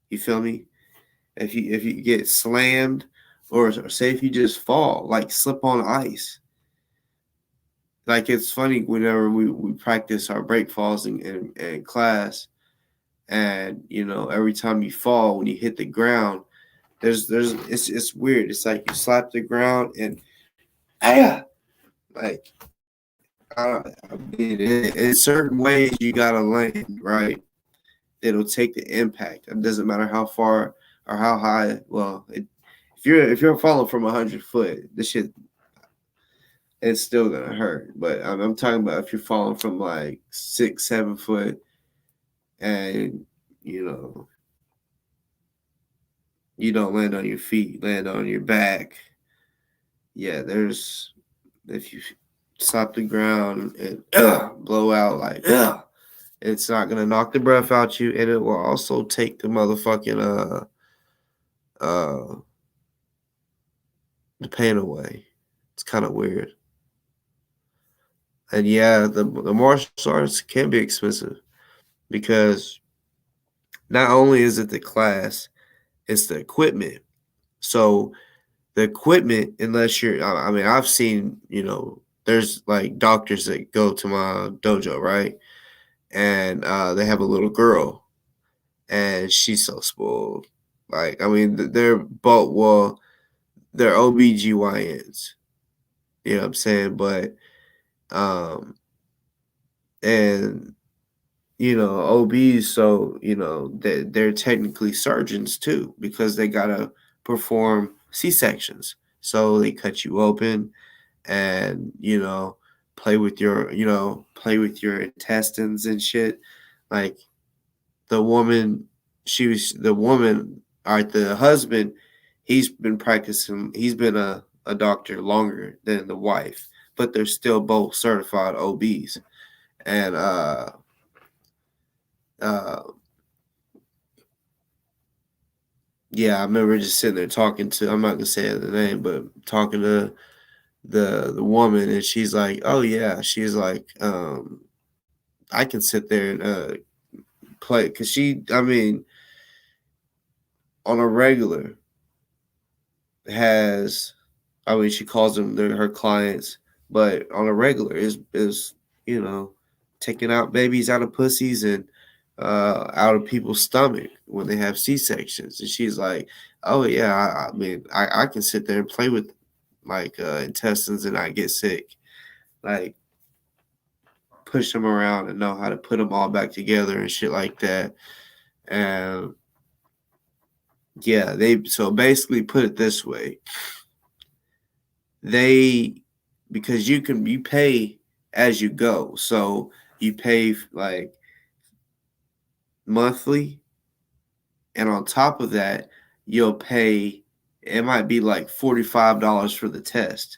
You feel me? If you get slammed, or say if you just fall, like slip on ice. Like it's funny whenever we practice our break falls in class, and every time you fall, when you hit the ground, it's weird. It's like you slap the ground and like in certain ways you gotta land right. It'll take the impact. It doesn't matter how far or how high. Well, if you're falling from 100 foot, this shit it's still gonna hurt. But I'm talking about if you're falling from like 6, 7 foot, and you know you don't land on your feet, land on your back. Yeah, if you slap the ground and blow out like it's not gonna knock the breath out you, and it will also take the motherfucking uh the pain away. It's kind of weird. And yeah, the martial arts can be expensive because not only is it the class, it's the equipment. So the equipment, unless I've seen, there's like doctors that go to my dojo, right? And they have a little girl, and she's so spoiled. Like, they're both, well, they're OBGYNs, you know what I'm saying? But, and, OBs, so, they're technically surgeons too, because they gotta perform C-sections. So they cut you open and, play with your intestines and shit. Like, the woman, all right, the husband, he's been a doctor longer than the wife, but they're still both certified OBs. And uh yeah, I remember just sitting there talking to, I'm not gonna say the name, but talking to the woman, and she's like, oh yeah, she's like, I can sit there and play, because on a regular has, she calls them her clients, but on a regular is taking out babies out of pussies and out of people's stomach when they have C-sections. And she's like, oh yeah, I can sit there and play with like intestines and not get sick, like push them around and know how to put them all back together and shit like that. And yeah, they, so basically, put it this way, they, because you pay as you go, so you pay like monthly, and on top of that you'll pay, it might be like $45 for the test.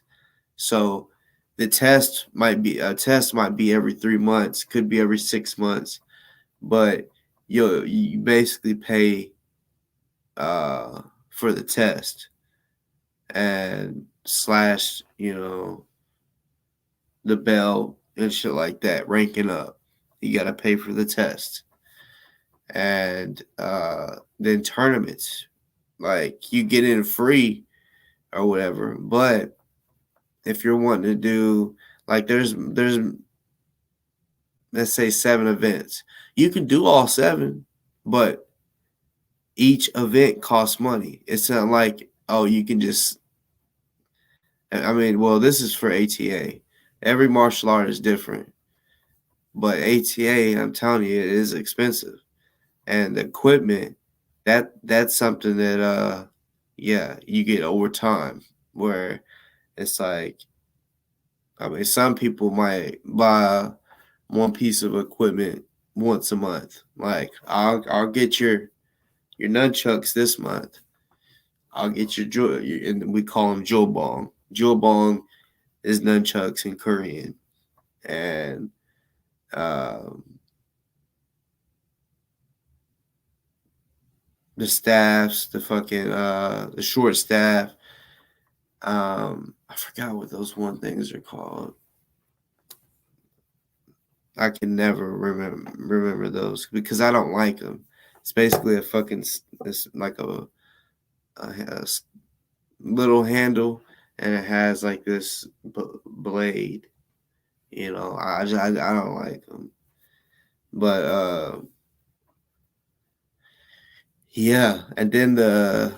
So the test might be every 3 months, could be every 6 months, but you basically pay for the test, and slash the bell and shit like that, ranking up. You gotta pay for the test. And then tournaments, like you get in free or whatever. But if you're wanting to do, like, there's let's say 7 events. You can do all 7, but each event costs money. It's not like, oh, you can just, I mean, well, this is for ATA. Every martial art is different. But ATA, I'm telling you, it is expensive. And the equipment, that's something that yeah, you get over time, where it's like, I mean, some people might buy one piece of equipment once a month. Like, I'll get your nunchucks this month. I'll get and we call them jobong. Jobong is nunchucks in Korean, and um, the staffs, the fucking the short staff. I forgot what those one things are called. I can never remember those because I don't like them. It's basically a fucking, it's like a little handle, and it has like this blade. You know, I don't like them. But yeah, and then the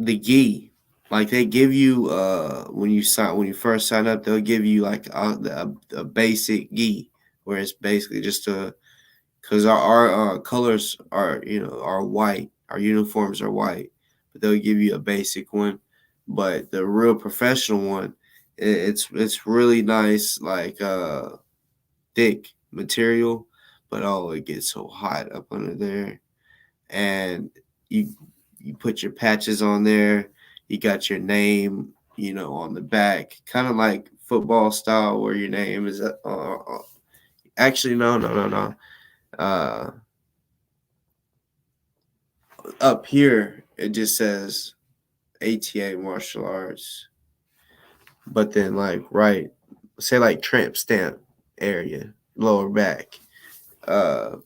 the gi, like they give you when you first sign up, they'll give you like a basic gi, where it's basically just a, because our colors are, are white, our uniforms are white, but they'll give you a basic one. But the real professional one, it's really nice, like thick material, but oh, it gets so hot up under there. And you you put your patches on there. You got your name, on the back, kind of like football style, where your name is. Actually, no, no, no, no. Uh, Up here, it just says ATA martial arts, but then like right, say like tramp stamp area, lower back. That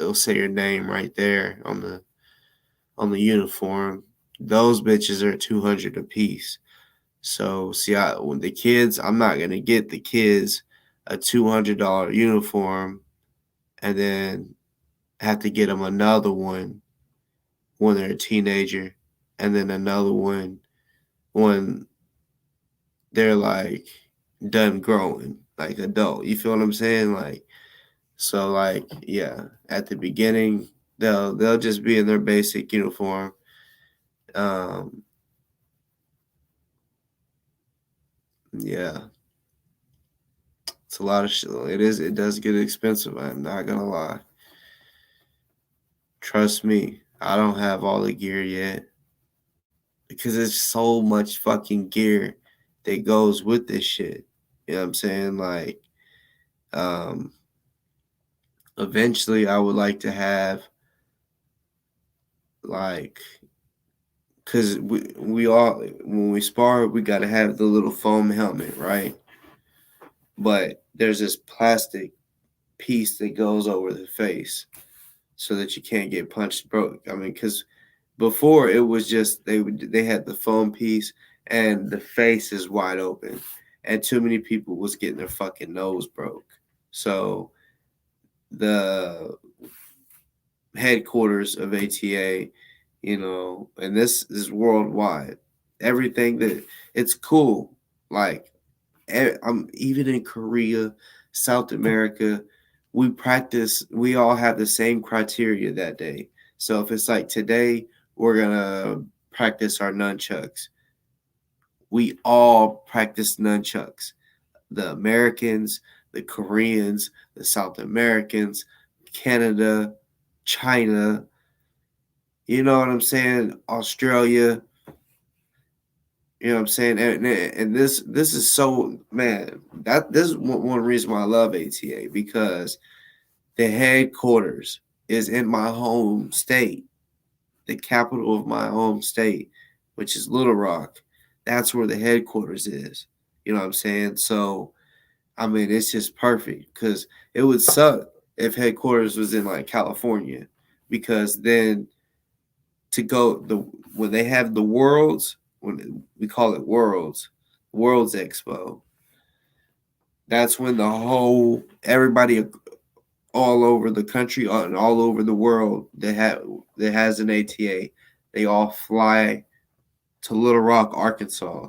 it'll say your name right there on the uniform. Those bitches are 200 a piece. So see, when the kids, I'm not gonna get the kids a $200 uniform and then have to get them another one when they're a teenager, and then another one when they're like done growing, like adult. You feel what I'm saying? Like, so like, yeah, at the beginning they'll just be in their basic uniform. Um, yeah, it's a lot of shit. It does get expensive. I'm not gonna lie. Trust me, I don't have all the gear yet because there's so much fucking gear that goes with this shit. You know what I'm saying? Like, um, eventually I would like to have, like, because we all, when we spar, we got to have the little foam helmet, right? But there's this plastic piece that goes over the face so that you can't get punched broke. I mean, because before it was just they had the foam piece and the face is wide open, and too many people was getting their fucking nose broke. So the headquarters of ATA, and this is worldwide. Everything that it's cool. Like, I'm even in Korea, South America. We all have the same criteria that day. So if it's like today, we're gonna practice our nunchucks. We all practice nunchucks. The Americans, the Koreans, the South Americans, Canada, China, you know what I'm saying? Australia, you know what I'm saying? And this is so, man, this is one reason why I love ATA, because the headquarters is in my home state, the capital of my home state, which is Little Rock. That's where the headquarters is. You know what I'm saying? So I mean, it's just perfect, because it would suck if headquarters was in like California, because then to go when they have the worlds, when we call it Worlds Expo, That's when everybody all over the country and all over the world that has an ATA, they all fly to Little Rock, Arkansas,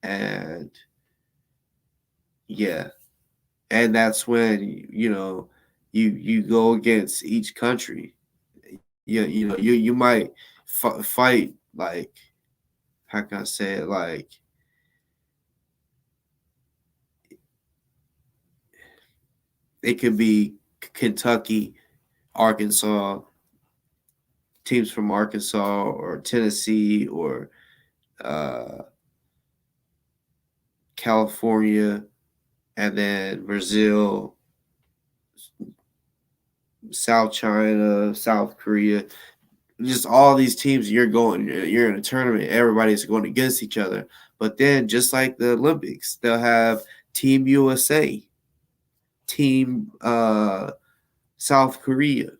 and yeah, and that's when you go against each country. You might fight, like, how can I say it, like, it could be Kentucky, Arkansas, teams from Arkansas or Tennessee or uh, California, and then Brazil, South China, South Korea. Just all these teams, you're in a tournament, everybody's going against each other. But then, just like the Olympics, they'll have Team USA, Team South Korea,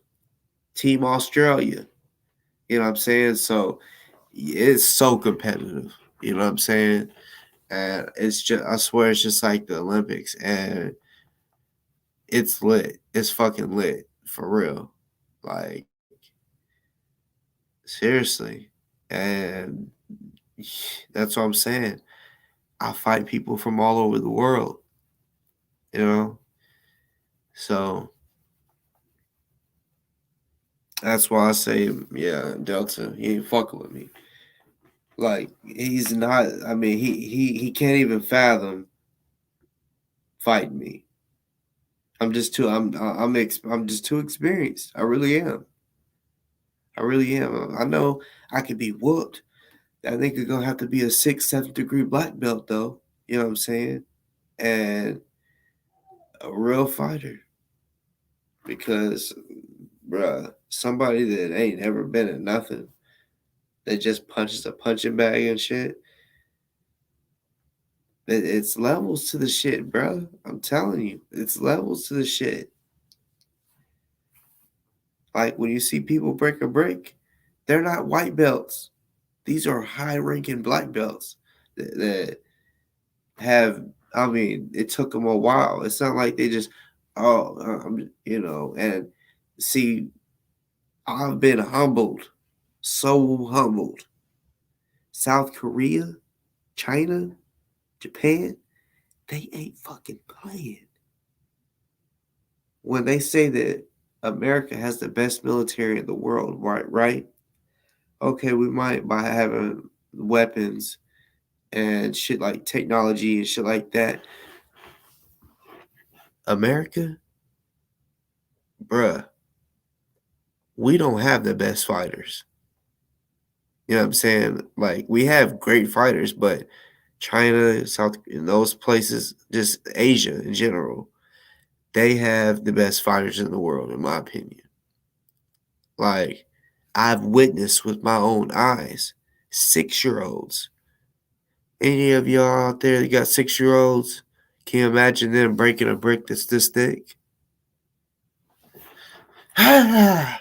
Team Australia. You know what I'm saying? So it's so competitive. You know what I'm saying? And it's just, I swear, it's just like the Olympics, and it's lit. It's fucking lit for real. Like, seriously. And that's what I'm saying. I fight people from all over the world, you know? So that's why I say, yeah, Delta, he ain't fucking with me. Like, he's not, I mean, he can't even fathom fighting me. I'm just too experienced. I really am. I really am. I know I could be whooped. That nigga gonna have to be a 6th, 7th degree black belt though. You know what I'm saying? And a real fighter. Because, bruh, somebody that ain't never been in nothing, that just punches a punching bag and shit, it's levels to the shit, bruh. I'm telling you, it's levels to the shit. Like, when you see people break a brick, they're not white belts. These are high ranking black belts that have, I mean, it took them a while. It's not like they just, and see, I've been humbled, so humbled. South Korea, China, Japan, they ain't fucking playing. When they say that America has the best military in the world, right? Okay, we might by having weapons and shit like technology and shit like that. America, bruh, we don't have the best fighters. You know what I'm saying? Like, we have great fighters, but China, South, in those places, just Asia in general, they have the best fighters in the world, in my opinion. Like, I've witnessed with my own eyes 6-year-olds. Any of y'all out there that got 6-year-olds, can you imagine them breaking a brick that's this thick? I'm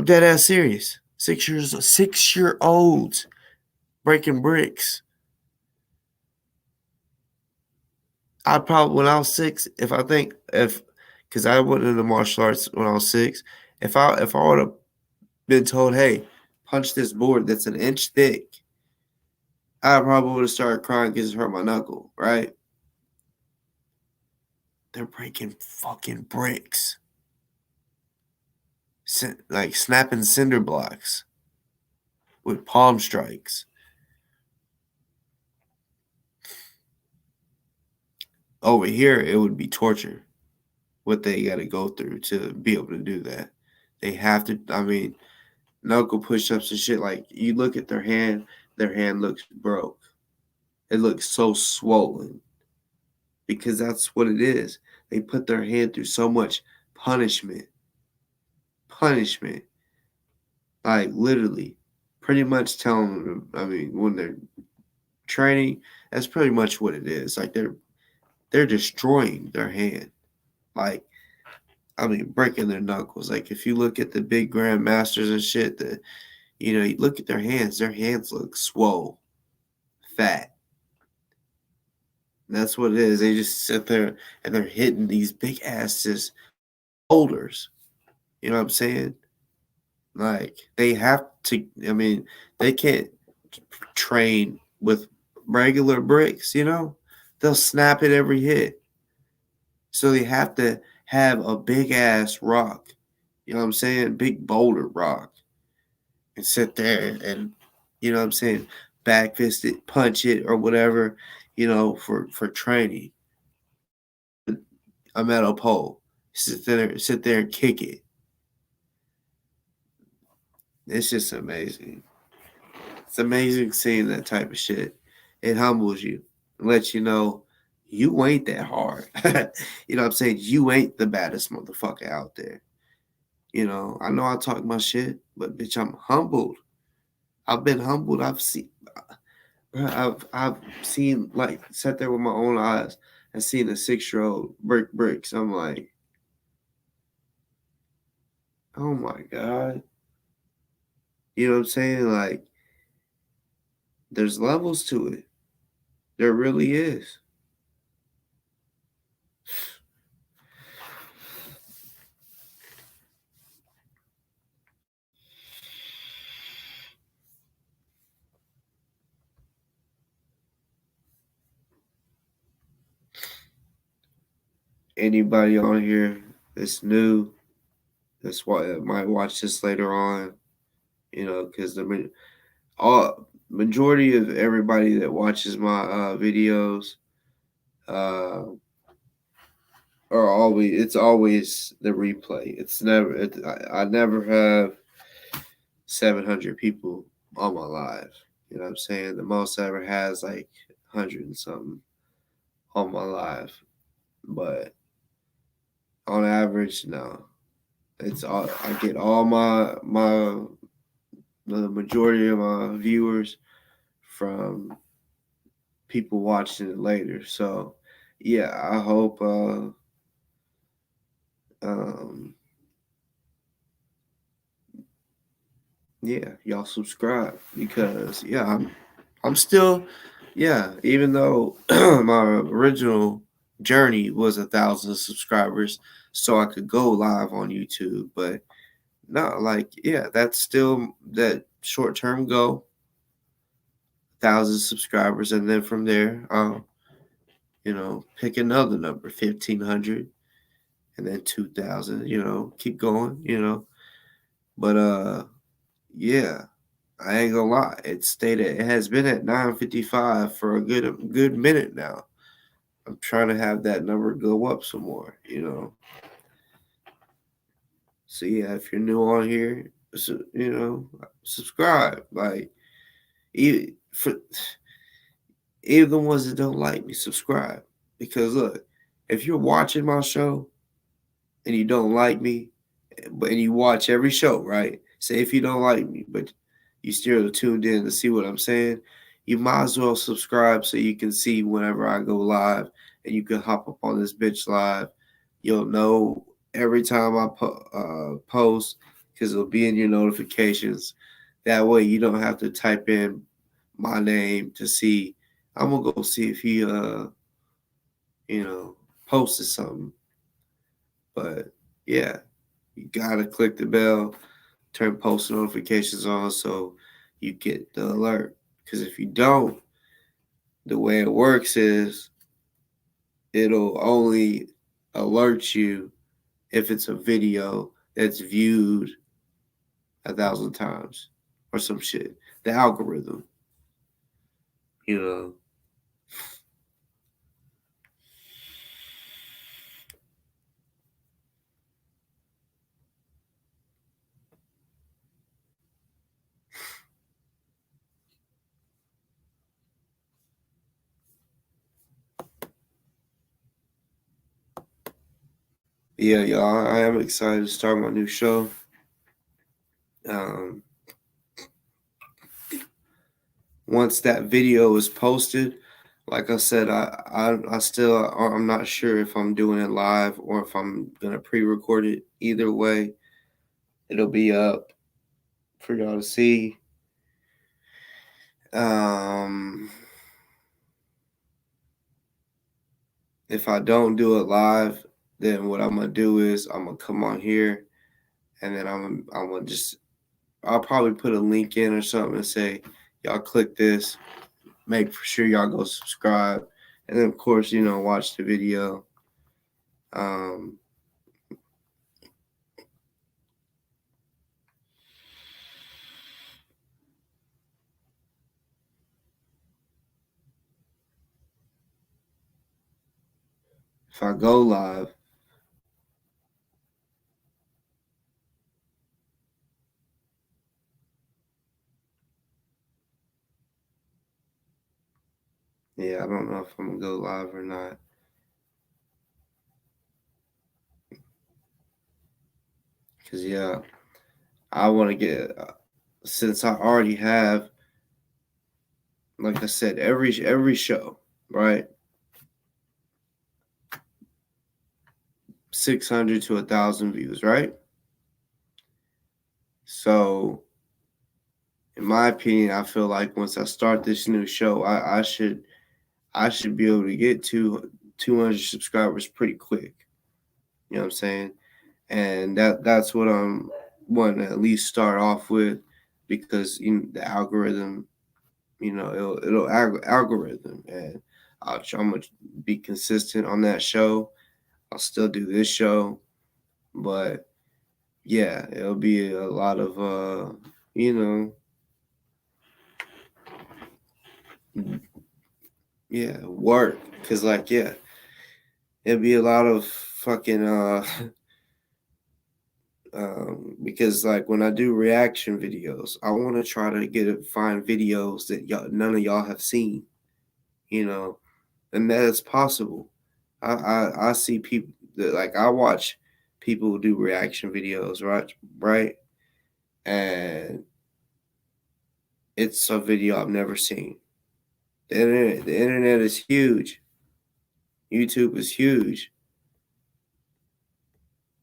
dead ass serious. 6-year-olds breaking bricks. I probably, when I was 6, because I went into martial arts when I was 6, if I would have been told, hey, punch this board that's an inch thick, I probably would have started crying because it hurt my knuckle, right? They're breaking fucking bricks. Like snapping cinder blocks with palm strikes. Over here, it would be torture what they got to go through to be able to do that. They have to, I mean, knuckle push-ups and shit. Like, you look at their hand looks broke. It looks so swollen because that's what it is. They put their hand through so much punishment. Like, literally, pretty much telling them, I mean, when they're training, that's pretty much what it is. Like, they're destroying their hand. Like, I mean, breaking their knuckles. Like, if you look at the big grandmasters and shit, you look at their hands look swole, fat. That's what it is. They just sit there and they're hitting these big asses boulders. You know what I'm saying? Like they have to. I mean, they can't train with regular bricks. You know, they'll snap it every hit. So they have to have a big ass rock. You know what I'm saying? Big boulder rock, and sit there and, you know what I'm saying, back fist it, punch it or whatever. You know, for training. A metal pole. Sit there and kick it. It's just amazing. It's amazing seeing that type of shit. It humbles you. It lets you know you ain't that hard. You know what I'm saying? You ain't the baddest motherfucker out there. You know, I know I talk my shit, but bitch, I'm humbled. I've been humbled. I've seen, like, sat there with my own eyes and seen a 6-year-old break bricks. I'm like, oh my God. You know what I'm saying? Like, there's levels to it. There really is. Anybody on here that's new, that's why might watch this later on, you know, because the all majority of everybody that watches my videos uh, are always, it's always the replay. It's never I never have 700 people on my live. You know what I'm saying? The most I ever has like 100 and something on my live, but on average, no. It's all I get all the majority of my viewers from people watching it later. So yeah, I hope um yeah, y'all subscribe because yeah, I'm still, yeah, even though my original journey was 1,000 subscribers so I could go live on YouTube, but no, like, yeah, that's still that short term goal, 1,000 subscribers, and then from there, you know, pick another number, 1,500, and then 2,000. You know, keep going. You know, but yeah, I ain't gonna lie. It has been at 9:55 for a good minute now. I'm trying to have that number go up some more. You know, so yeah, if you're new on here, you know, subscribe. Like, even for even the ones that don't like me, subscribe. Because look, if you're watching my show and you don't like me, but and you watch every show, right? Say if you don't like me, but you still tuned in to see what I'm saying, you might as well subscribe so you can see whenever I go live, and you can hop up on this bitch live. You'll know every time I post, because it'll be in your notifications. That way you don't have to type in my name to see. I'm gonna go see if he you know, posted something. But yeah, you gotta click the bell, turn post notifications on so you get the alert. Because if you don't, the way it works is it'll only alert you if it's a video that's viewed 1,000 times or some shit. The algorithm, you know. Yeah, y'all, I am excited to start my new show. Um, once that video is posted, like I said, I still, I'm not sure if I'm doing it live or if I'm gonna pre-record it. Either way, it'll be up for y'all to see. Um, if I don't do it live, then what I'm gonna do is I'm gonna come on here, and then I'm gonna just I'll probably put a link in or something and say, y'all click this, make for sure y'all go subscribe, and then of course watch the video. Um, if I go live, yeah, I don't know if I'm gonna go live or not. Cause yeah, I want to get since I already have, like I said, every show, right? 600 to 1,000 views, right? So, in my opinion, I feel like once I start this new show, I should be able to get to 200 subscribers pretty quick. You know what I'm saying? And that's what I'm wanting to at least start off with, because the algorithm, it'll algorithm, and I'm gonna be consistent on that show. I'll still do this show, but yeah, it'll be a lot of you know, yeah, work. Cause like yeah, it'll be a lot of fucking because like when I do reaction videos, I want to try to find videos that none of y'all have seen, you know, and that is possible. I see people that, like, I watch people do reaction videos, right, and it's a video I've never seen. The internet is huge. YouTube is huge,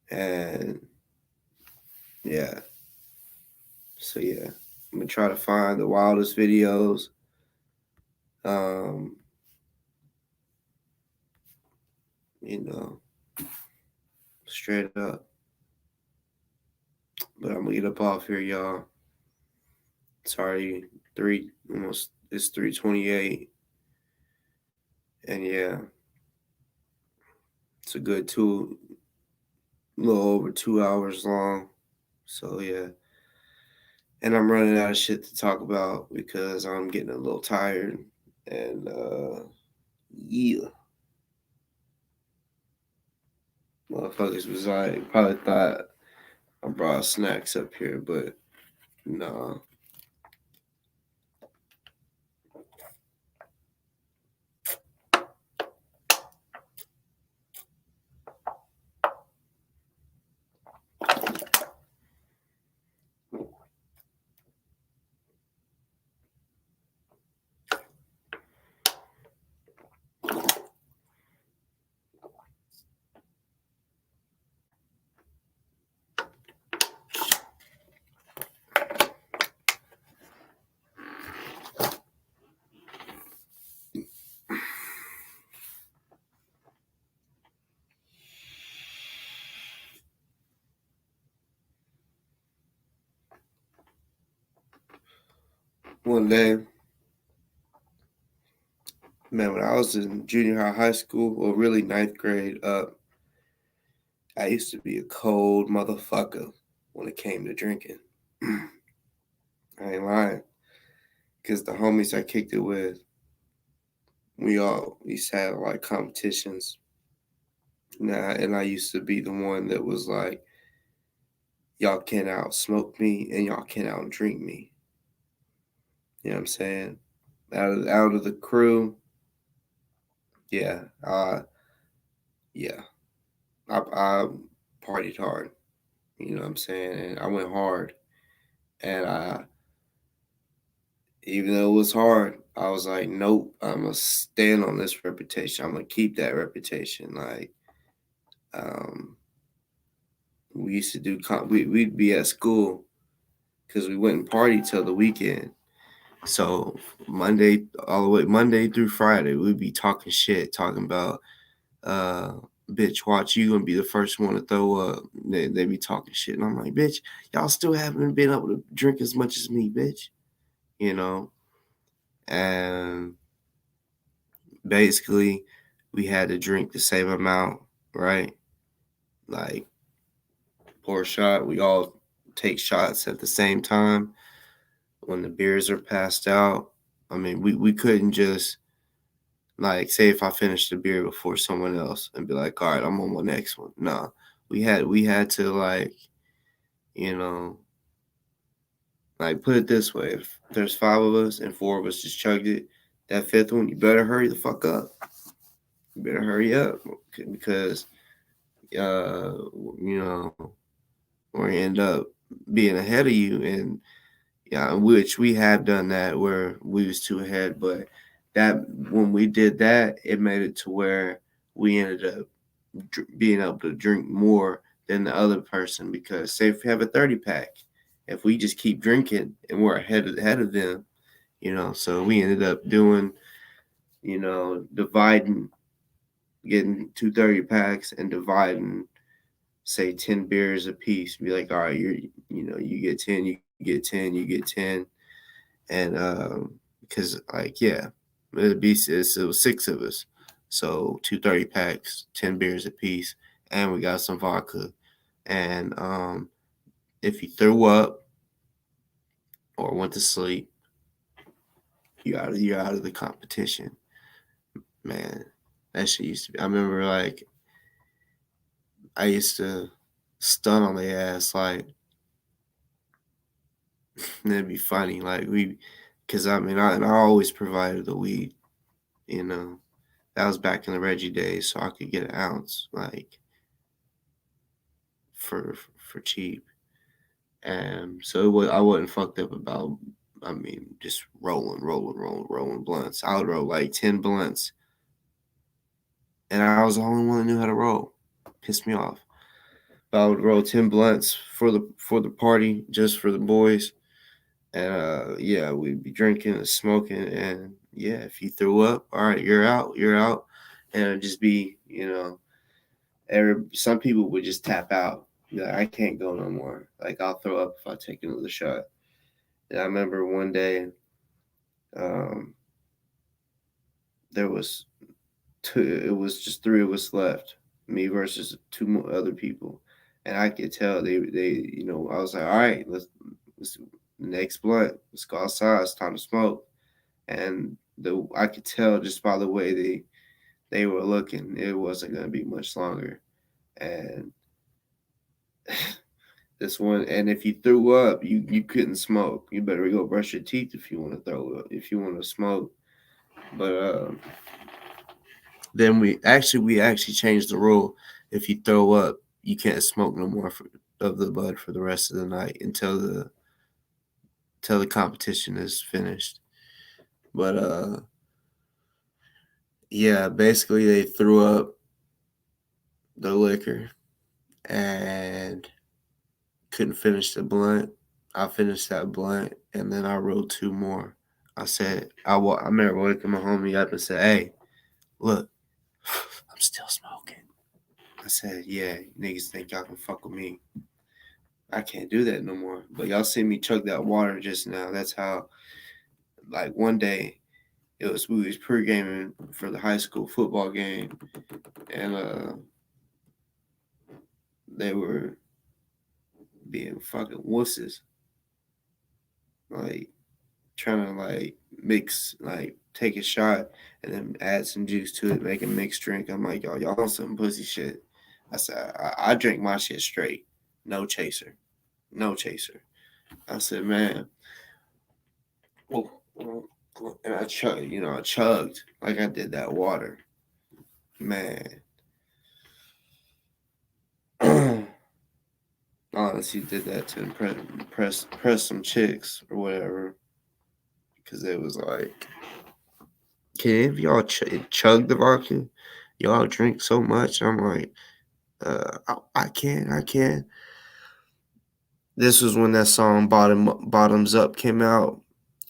and yeah. So yeah, I'm gonna try to find the wildest videos. Um, you know, straight up. But I'm gonna get up off here, y'all. Sorry, it's 3:28, and yeah, it's a good little over 2 hours long. So yeah, and I'm running out of shit to talk about because I'm getting a little tired, and yeah, motherfuckers was like probably thought I brought snacks up here, but nah. One day, man, when I was in junior high school, or really ninth grade up, I used to be a cold motherfucker when it came to drinking. I ain't lying. Because the homies I kicked it with, we all used to have like competitions. Nah, and I used to be the one that was like, y'all can't outsmoke me and y'all can't outdrink me. You know what I'm saying? Out of the crew, yeah, yeah, I partied hard. You know what I'm saying? And I went hard, and even though it was hard, I was like, nope, I'm gonna stand on this reputation. I'm gonna keep that reputation. Like, um, we used to do, we'd be at school because we wouldn't party till the weekend. So Monday, all the way Monday through Friday, we'd be talking shit, talking about uh, bitch, watch, you gonna be the first one to throw up. They be talking shit. And I'm like, bitch, y'all still haven't been able to drink as much as me, bitch. You know? And basically, we had to drink the same amount, right? Like, pour a shot. We all take shots at the same time when the beers are passed out. I mean, we couldn't just, like, say if I finished the beer before someone else and be like, all right, I'm on my next one. Nah, we had to, like, you know, like, put it this way: if there's 5 of us and 4 of us just chugged it, that 5th one, you better hurry the fuck up. You better hurry up because uh, you know, or you end up being ahead of you. And yeah, which we have done that where we was too ahead, but that when we did that, it made it to where we ended up being able to drink more than the other person. Because say if we have a 30 pack, if we just keep drinking and we're ahead of them, so we ended up doing, dividing, getting 2 30 packs and dividing, say 10 beers a piece. Be like, all right, you get 10, you get 10, you get 10. And because, like, yeah, it was 6 of us, so 2 30 packs, 10 beers a piece, and we got some vodka. And if you threw up or went to sleep, you're out of the competition. Man, that shit used to be. I remember, like, I used to stun on their ass, like, it'd be funny, like, because I mean, I always provided the weed, you know. That was back in the Reggie days, so I could get an ounce, like, for cheap. And so I wasn't fucked up about, I mean, just rolling blunts. I would roll like 10 blunts, and I was the only one that knew how to roll. Pissed me off. But I would roll 10 blunts for the party, just for the boys. And yeah, we'd be drinking and smoking. And yeah, if you threw up, all right, you're out. And it'd just be, some people would just tap out. Be like, I can't go no more. Like, I'll throw up if I take another shot. And I remember one day, um, there was two. It was just 3 of us left, me versus 2 other people, and I could tell they. I was like, all right, let's next blunt. Let's go outside. It's time to smoke. And I could tell just by the way they were looking, it wasn't gonna be much longer. And this one, and if you threw up, you couldn't smoke. You better go brush your teeth if you want to throw up, if you want to smoke. But then we actually changed the rule. If you throw up, you can't smoke no more of the bud for the rest of the night until the competition is finished. But yeah, basically they threw up the liquor and couldn't finish the blunt. I finished that blunt, and then I rolled 2 more. I said, I remember waking my homie up and said, hey, look, I'm still smoking. I said, yeah, niggas think y'all can fuck with me. I can't do that no more. But y'all see me chug that water just now. That's how, like, one day we was pre-gaming for the high school football game, and they were being fucking wusses, like, trying to, like, mix, like, take a shot and then add some juice to it, make a mixed drink. I'm like, y'all on some pussy shit. I said, I drink my shit straight, no chaser, no chaser. I said, man, and I chugged like I did that water, man. Honestly, did that to impress some chicks or whatever, because it was like, can any of y'all chug the vodka? Y'all drink so much. I'm like, I can, I can. This was when that song Bottoms Up came out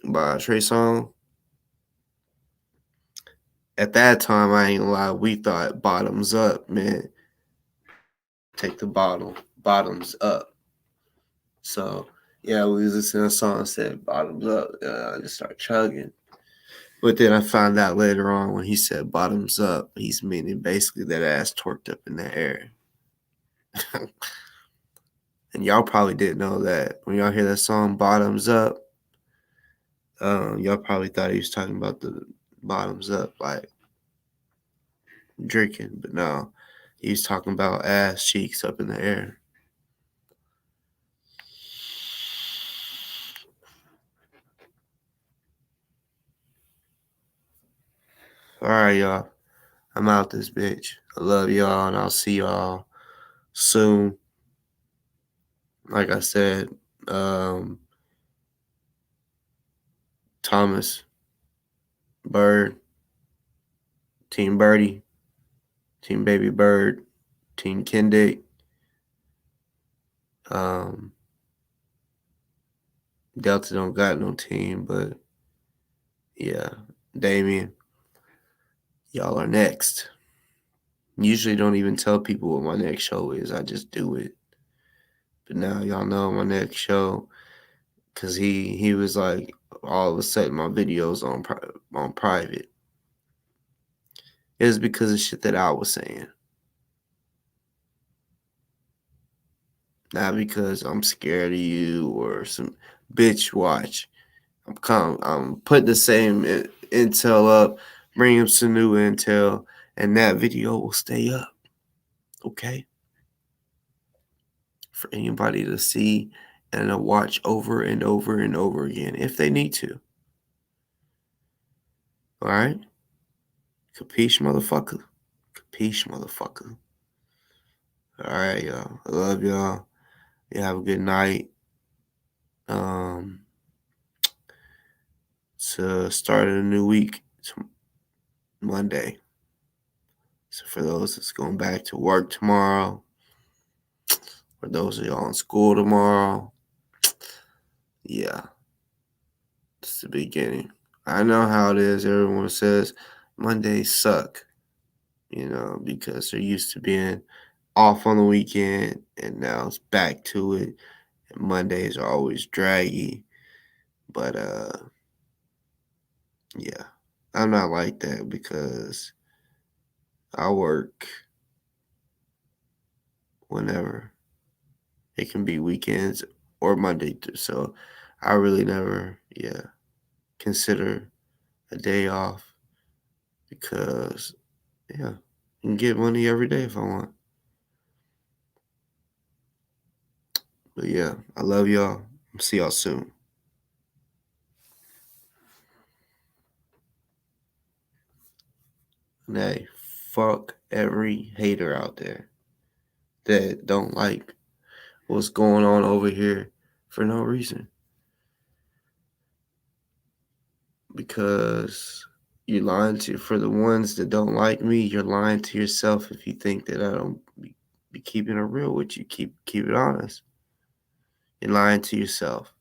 by Trey Songz. At that time, I ain't gonna lie, we thought bottoms up, man. Take the bottoms up. So yeah, we was listening to a song that said bottoms up. I just started chugging. But then I found out later on when he said bottoms up, he's meaning basically that ass torqued up in the air. And y'all probably didn't know that. When y'all hear that song Bottoms Up, y'all probably thought he was talking about the bottoms up, like drinking. But no, he was talking about ass cheeks up in the air. All right, y'all. I'm out this bitch. I love y'all, and I'll see y'all soon. Like I said, Thomas, Bird, Team Birdie, Team Baby Bird, Team Kendick, Delta don't got no team, but yeah, Damien, y'all are next. Usually don't even tell people what my next show is. I just do it. But now y'all know my next show, because he was like, all of a sudden my videos on private. It was because of shit that I was saying. Not because I'm scared of you or some bitch watch. I'm putting the same intel up, bringing some new intel, and that video will stay up. Okay? For anybody to see and to watch over and over and over again if they need to. All right? Capiche, motherfucker? Capiche, motherfucker? All right, y'all. I love y'all. You have a good night. To start a new week, Monday. So for those that's going back to work tomorrow, for those of y'all in school tomorrow, yeah, it's the beginning. I know how it is. Everyone says Mondays suck, because they're used to being off on the weekend, and now it's back to it. And Mondays are always draggy, but yeah, I'm not like that because I work whenever. It can be weekends or Monday too. So I really never, consider a day off because, yeah, I can get money every day if I want. But yeah, I love y'all. See y'all soon. And hey, fuck every hater out there that don't like what's going on over here for no reason. Because you're lying for the ones that don't like me, you're lying to yourself if you think that I don't be keeping it real with you. Keep it honest. You're lying to yourself.